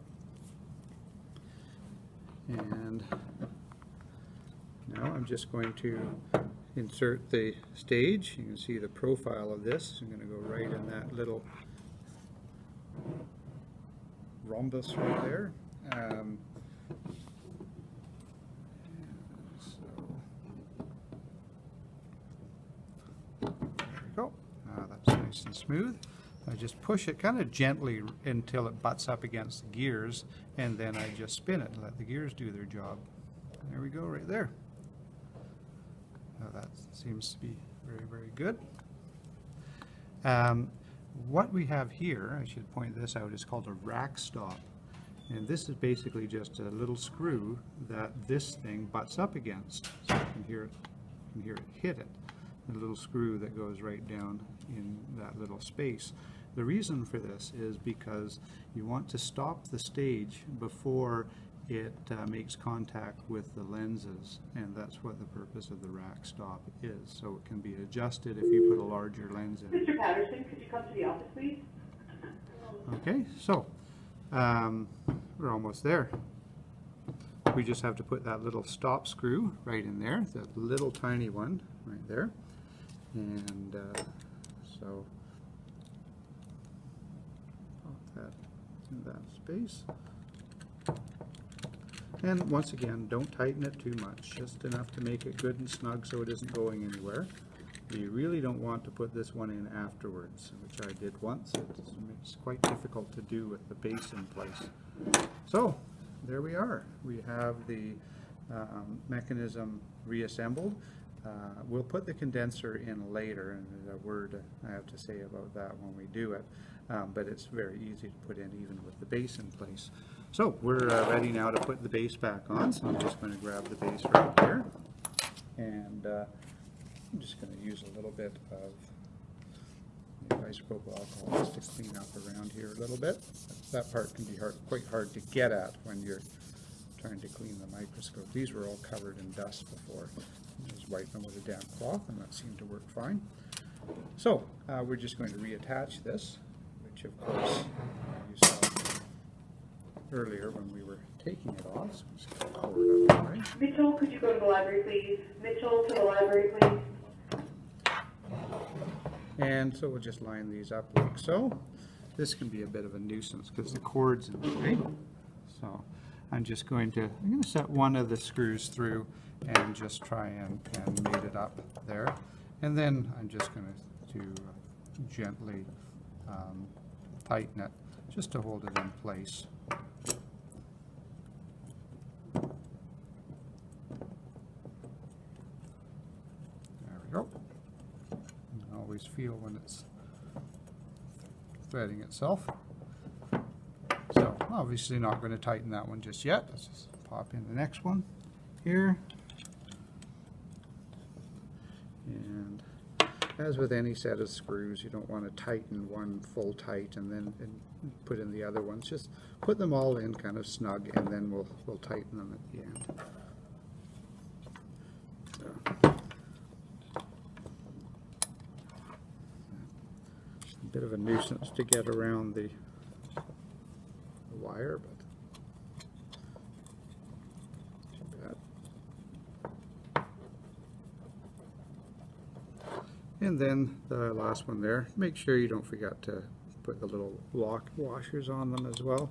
[SPEAKER 3] we go. And now I'm just going to insert the stage. You can see the profile of this. I'm going to go right in that little rhombus right there. There we go. That's nice and smooth. I just push it kind of gently until it butts up against the gears, and then I just spin it and let the gears do their job. There we go, right there. Now that seems to be very, very good. What we have here, I should point this out, is called a rack stop. And this is basically just a little screw that this thing butts up against. So you can hear it hit it. The little screw that goes right down in that little space. The reason for this is because you want to stop the stage before it makes contact with the lenses, and that's what the purpose of the rack stop is. So it can be adjusted if you put a larger lens in.
[SPEAKER 4] Mr. Patterson, could you come to the office, please?
[SPEAKER 3] Okay, so we're almost there. We just have to put that little stop screw right in there, that little tiny one right there. And so pop that in that space. And once again, don't tighten it too much, just enough to make it good and snug so it isn't going anywhere. You really don't want to put this one in afterwards, which I did once. It's quite difficult to do with the base in place. So there we are. We have the mechanism reassembled. We'll put the condenser in later, and there's a word I have to say about that when we do it, but it's very easy to put in even with the base in place. So we're ready now to put the base back on, so I'm just going to grab the base right here, and I'm just going to use a little bit of the isopropyl alcohol just to clean up around here a little bit. That part can be quite hard to get at when you're trying to clean the microscope. These were all covered in dust before. Just wipe them with a damp cloth, and that seemed to work fine. So we're just going to reattach this, which of course you saw earlier when we were taking it off. So I'm just going to pull it up right.
[SPEAKER 4] Mitchell, could you go to the library, please? Mitchell, to the library, please.
[SPEAKER 3] And so we'll just line these up like so. This can be a bit of a nuisance because the cord's in the way. So I'm going to set one of the screws through and just try and mate it up there. And then I'm just going to gently tighten it just to hold it in place. There we go. You can always feel when it's threading itself. So obviously not going to tighten that one just yet. Let's just pop in the next one here. And as with any set of screws, you don't want to tighten one full tight and then put in the other ones. Just put them all in kind of snug, and then we'll tighten them at the end. It's a bit of a nuisance to get around the wire, but too bad. And then the last one there, make sure you don't forget to put the little lock washers on them as well.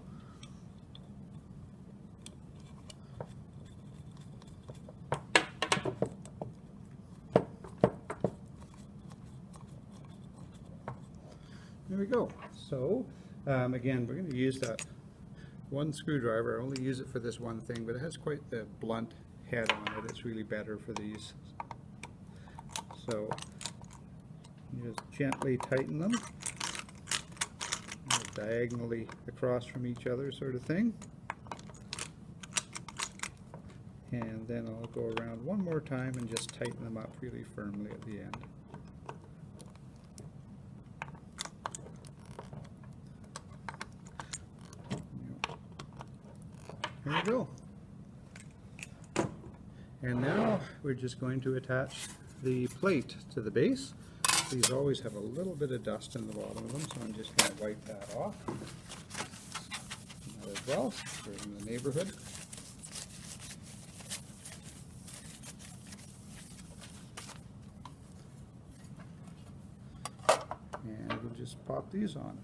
[SPEAKER 3] There we go. So again, we're going to use that one screwdriver. I only use it for this one thing, but it has quite the blunt head on it. It's really better for these. So you just gently tighten them, diagonally across from each other, sort of thing. And then I'll go around one more time and just tighten them up really firmly at the end. There you go. And now we're just going to attach the plate to the base. These always have a little bit of dust in the bottom of them, so I'm just going to wipe that off. That as well, we're in the neighborhood. And we'll just pop these on.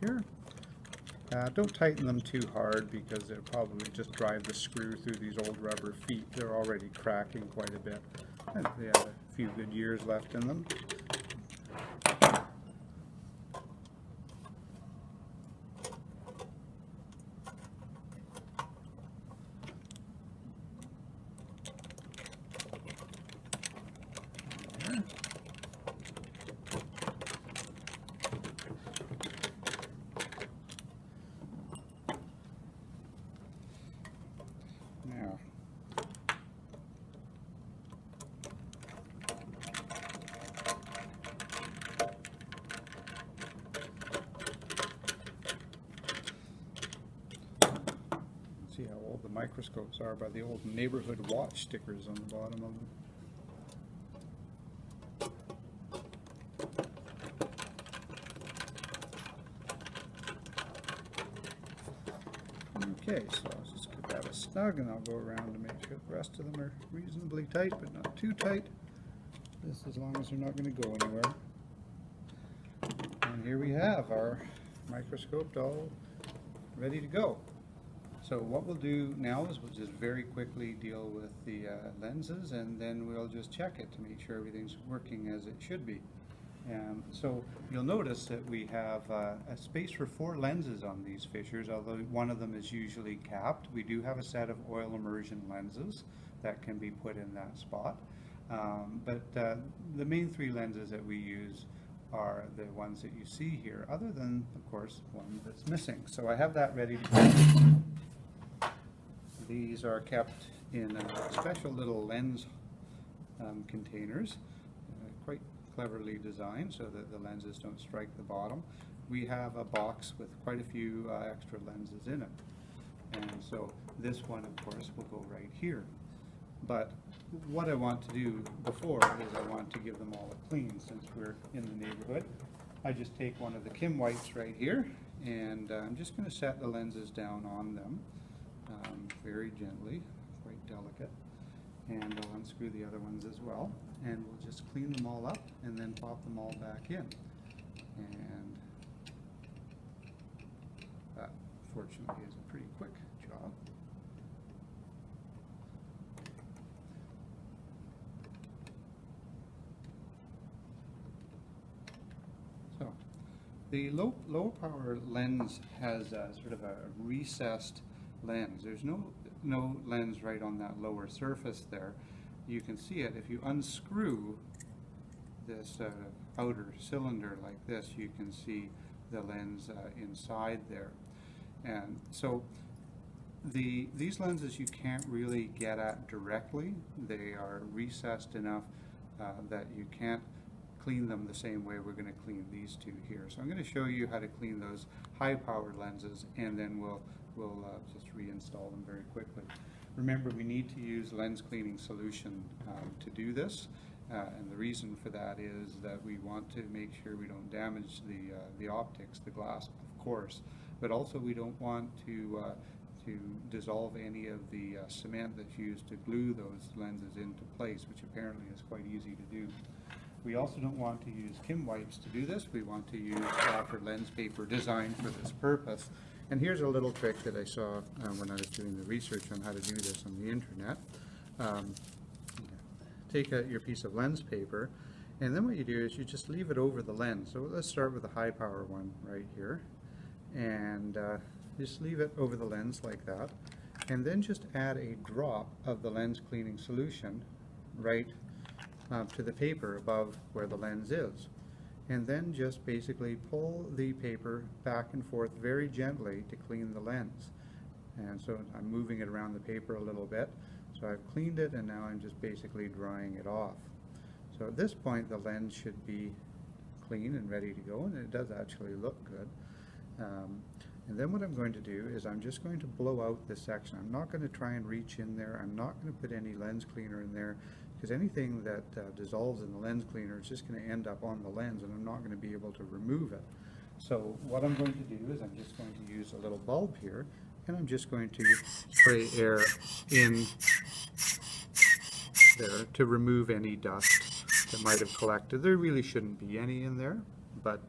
[SPEAKER 3] Here. Don't tighten them too hard because they'll probably just drive the screw through these old rubber feet. They're already cracking quite a bit. And they have a few good years left in them. Now, see how old the microscopes are by the old neighborhood watch stickers on the bottom of them. Okay, so I'll just get that as snug and I'll go around to make sure the rest of them are reasonably tight, but not too tight. This as long as they're not going to go anywhere. And here we have our microscope all ready to go. So what we'll do now is we'll just very quickly deal with the lenses, and then we'll just check it to make sure everything's working as it should be. So you'll notice that we have a space for 4 lenses on these fishers, although one of them is usually capped. We do have a set of oil immersion lenses that can be put in that spot. But the main 3 lenses that we use are the ones that you see here, other than, of course, one that's missing. So I have that ready to go. These are kept in special little lens containers, quite cleverly designed so that the lenses don't strike the bottom. We have a box with quite a few extra lenses in it. And so this one, of course, will go right here. But what I want to do before is I want to give them all a clean since we're in the neighborhood. I just take one of the Kim wipes right here, and I'm just going to set the lenses down on them very gently, quite delicate. And I'll unscrew the other ones as well, and we'll just clean them all up and then pop them all back in. And that, fortunately, is a pretty quick job. So, the low power lens has sort of a recessed lens. There's no lens right on that lower surface there. You can see it if you unscrew this outer cylinder like this. You can see the lens inside there. And so these lenses you can't really get at directly. They are recessed enough that you can't clean them the same way we're going to clean these 2 here. So I'm going to show you how to clean those high power lenses, and then we'll just reinstall them very quickly. Remember, we need to use lens cleaning solution to do this, and the reason for that is that we want to make sure we don't damage the optics, the glass, of course, but also we don't want to dissolve any of the cement that's used to glue those lenses into place, which apparently is quite easy to do. We also don't want to use Kim wipes to do this. We want to use proper lens paper designed for this purpose. And here's a little trick that I saw when I was doing the research on how to do this on the internet. take out your piece of lens paper, and then what you do is you just leave it over the lens. So let's start with the high power one right here, and just leave it over the lens like that, and then just add a drop of the lens cleaning solution right to the paper above where the lens is. And then just basically pull the paper back and forth very gently to clean the lens. And so I'm moving it around the paper a little bit. So I've cleaned it, and now I'm just basically drying it off. So at this point the lens should be clean and ready to go, and it does actually look good. And then what I'm going to do is I'm just going to blow out this section. I'm not going to try and reach in there. I'm not going to put any lens cleaner in there, because anything that dissolves in the lens cleaner is just going to end up on the lens, and I'm not going to be able to remove it. So what I'm going to do is I'm just going to use a little bulb here, and I'm just going to spray air in there to remove any dust that might have collected. There really shouldn't be any in there, but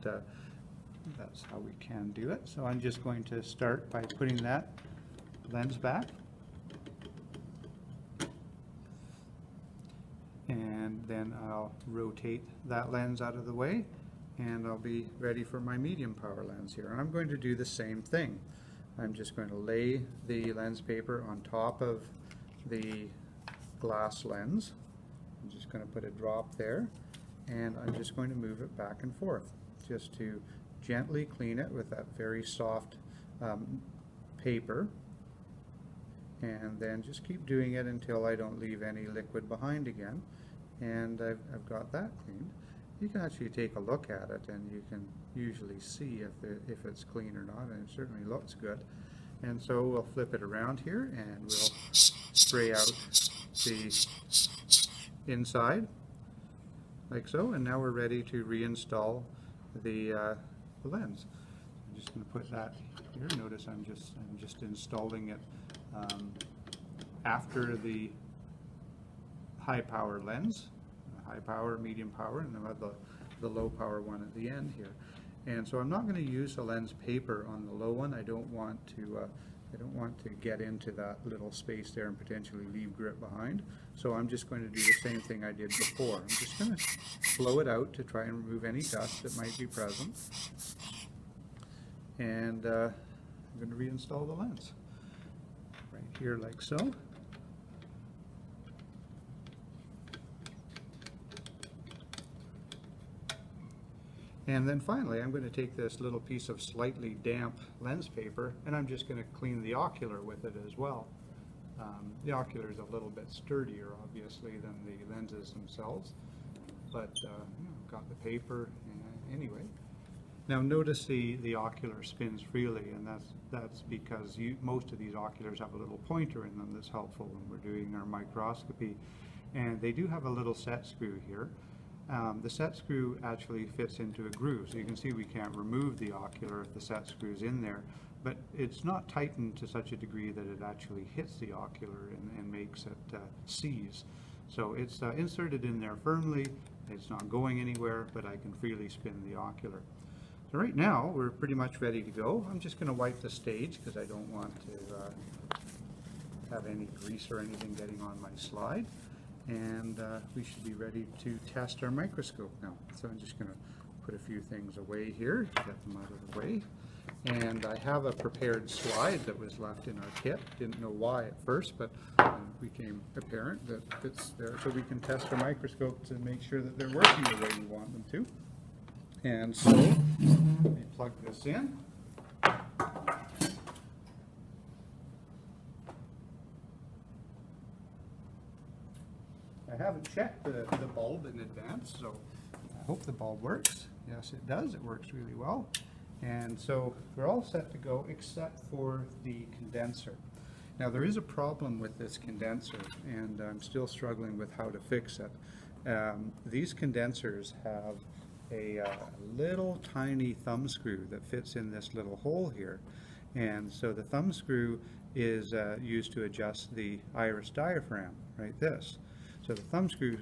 [SPEAKER 3] that's how we can do it. So I'm just going to start by putting that lens back, and then I'll rotate that lens out of the way, and I'll be ready for my medium power lens here. And I'm going to do the same thing. I'm just going to lay the lens paper on top of the glass lens. I'm just going to put a drop there, and I'm just going to move it back and forth just to gently clean it with that very soft paper, and then just keep doing it until I don't leave any liquid behind again. And I've got that cleaned. You can actually take a look at it, and you can usually see if it's clean or not, and it certainly looks good. And so we'll flip it around here, and we'll spray out the inside like so, and now we're ready to reinstall the lens. I'm just going to put that here. Notice I'm just installing it after the high power lens, high power, medium power, and then I have the low power one at the end here. And so I'm not going to use the lens paper on the low one. I don't want to get into that little space there and potentially leave grit behind. So I'm just going to do the same thing I did before. I'm just going to blow it out to try and remove any dust that might be present. And I'm going to reinstall the lens right here like so. And then finally, I'm going to take this little piece of slightly damp lens paper, and I'm just going to clean the ocular with it as well. The ocular is a little bit sturdier, obviously, than the lenses themselves, but I've got the paper anyway. Now notice the ocular spins freely, and that's because most of these oculars have a little pointer in them that's helpful when we're doing our microscopy, and they do have a little set screw here. The set screw actually fits into a groove, so you can see we can't remove the ocular if the set screw's in there, but it's not tightened to such a degree that it actually hits the ocular and makes it seize. So it's inserted in there firmly, it's not going anywhere, but I can freely spin the ocular. So right now we're pretty much ready to go. I'm just going to wipe the stage because I don't want to have any grease or anything getting on my slide. And we should be ready to test our microscope now. So I'm just going to put a few things away here, get them out of the way. And I have a prepared slide that was left in our kit. Didn't know why at first, but it became apparent that it's there, so we can test our microscope to make sure that they're working the way we want them to. And so let me plug this in. I haven't checked the bulb in advance, so I hope the bulb works. Yes, it does. It works really well. And so we're all set to go except for the condenser. Now there is a problem with this condenser, and I'm still struggling with how to fix it. These condensers have a little tiny thumb screw that fits in this little hole here. And so the thumb screw is used to adjust the iris diaphragm, right this. So the thumb screw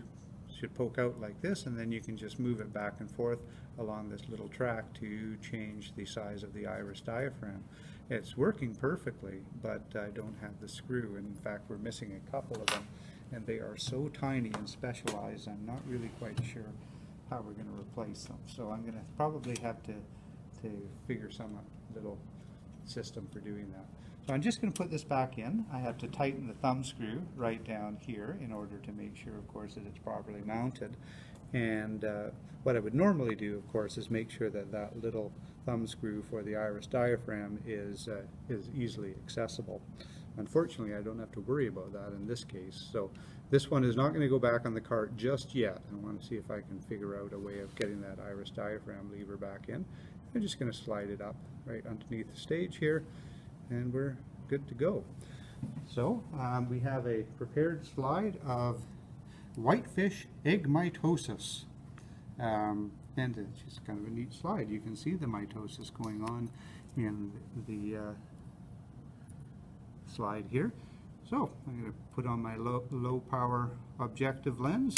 [SPEAKER 3] should poke out like this, and then you can just move it back and forth along this little track to change the size of the iris diaphragm. It's working perfectly, but I don't have the screw. In fact, we're missing a couple of them, and they are so tiny and specialized, I'm not really quite sure how we're going to replace them. So I'm going to probably have to figure some little system for doing that. So I'm just going to put this back in. I have to tighten the thumb screw right down here in order to make sure, of course, that it's properly mounted. And what I would normally do, of course, is make sure that that little thumb screw for the iris diaphragm is easily accessible. Unfortunately, I don't have to worry about that in this case. So this one is not going to go back on the cart just yet. I want to see if I can figure out a way of getting that iris diaphragm lever back in. I'm just going to slide it up right underneath the stage here, and we're good to go. So we have a prepared slide of whitefish egg mitosis. And it's just kind of a neat slide. You can see the mitosis going on in the slide here. So I'm going to put on my low power objective lens,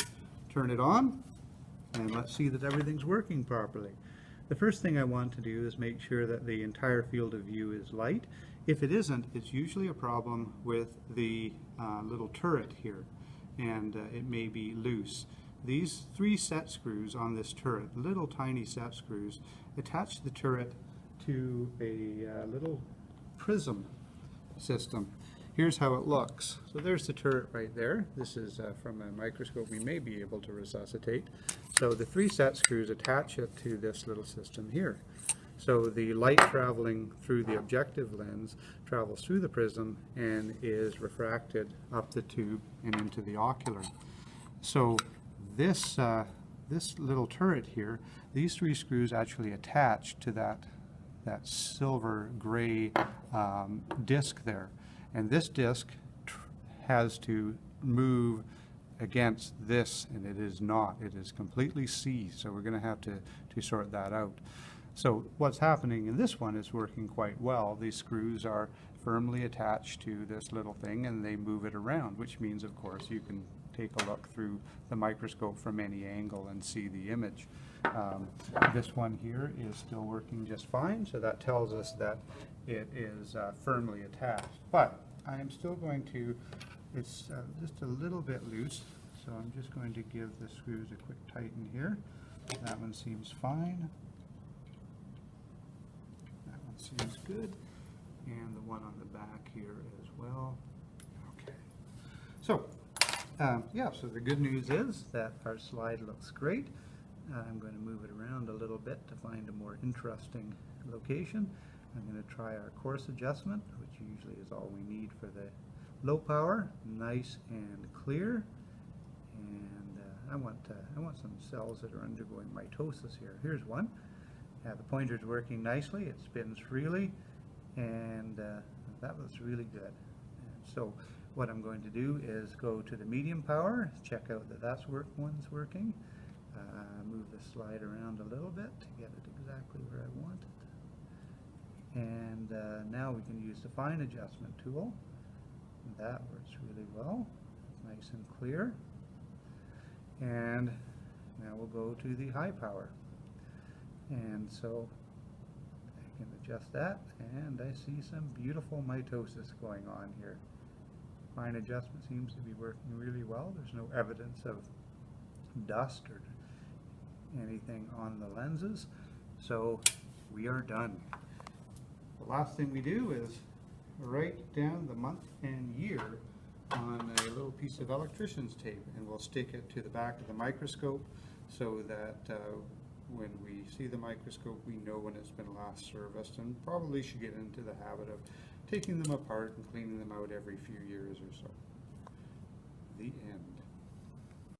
[SPEAKER 3] turn it on, and let's see that everything's working properly. The first thing I want to do is make sure that the entire field of view is light. If it isn't, it's usually a problem with the little turret here, and it may be loose. These 3 set screws on this turret, little tiny set screws, attach the turret to a little prism system. Here's how it looks. So there's the turret right there. This is from a microscope we may be able to resuscitate. So the 3 set screws attach it to this little system here. So the light traveling through the objective lens travels through the prism and is refracted up the tube and into the ocular. So this little turret here, these 3 screws actually attach to that silver gray disc there. And this disc has to move against this, and it is not. It is completely seized, so we're going to have to sort that out. So what's happening in this one is working quite well. These screws are firmly attached to this little thing, and they move it around, which means, of course, you can take a look through the microscope from any angle and see the image. This one here is still working just fine, so that tells us that it is firmly attached. But I am still going to, it's just a little bit loose, so I'm just going to give the screws a quick tighten here. That one seems fine. That one seems good. And the one on the back here as well. Okay. So, yeah, so the good news is that our slide looks great. I'm going to move it around a little bit to find a more interesting location. I'm going to try our course adjustment, which usually is all we need for the low power, nice and clear. And I want some cells that are undergoing mitosis here. Here's one. The pointer's working nicely. It spins freely, and that looks really good. And so what I'm going to do is go to the medium power, check out that one's working. Move the slide around a little bit to get it exactly where I want it. And now we can use the fine adjustment tool. That works really well. Nice and clear. And now we'll go to the high power. And so I can adjust that, and I see some beautiful mitosis going on here. Fine adjustment seems to be working really well. There's no evidence of dust or anything on the lenses, so we are done. The last thing we do is write down the month and year on a little piece of electrician's tape, and we'll stick it to the back of the microscope so that when we see the microscope we know when it's been last serviced, and probably should get into the habit of taking them apart and cleaning them out every few years or so. The end.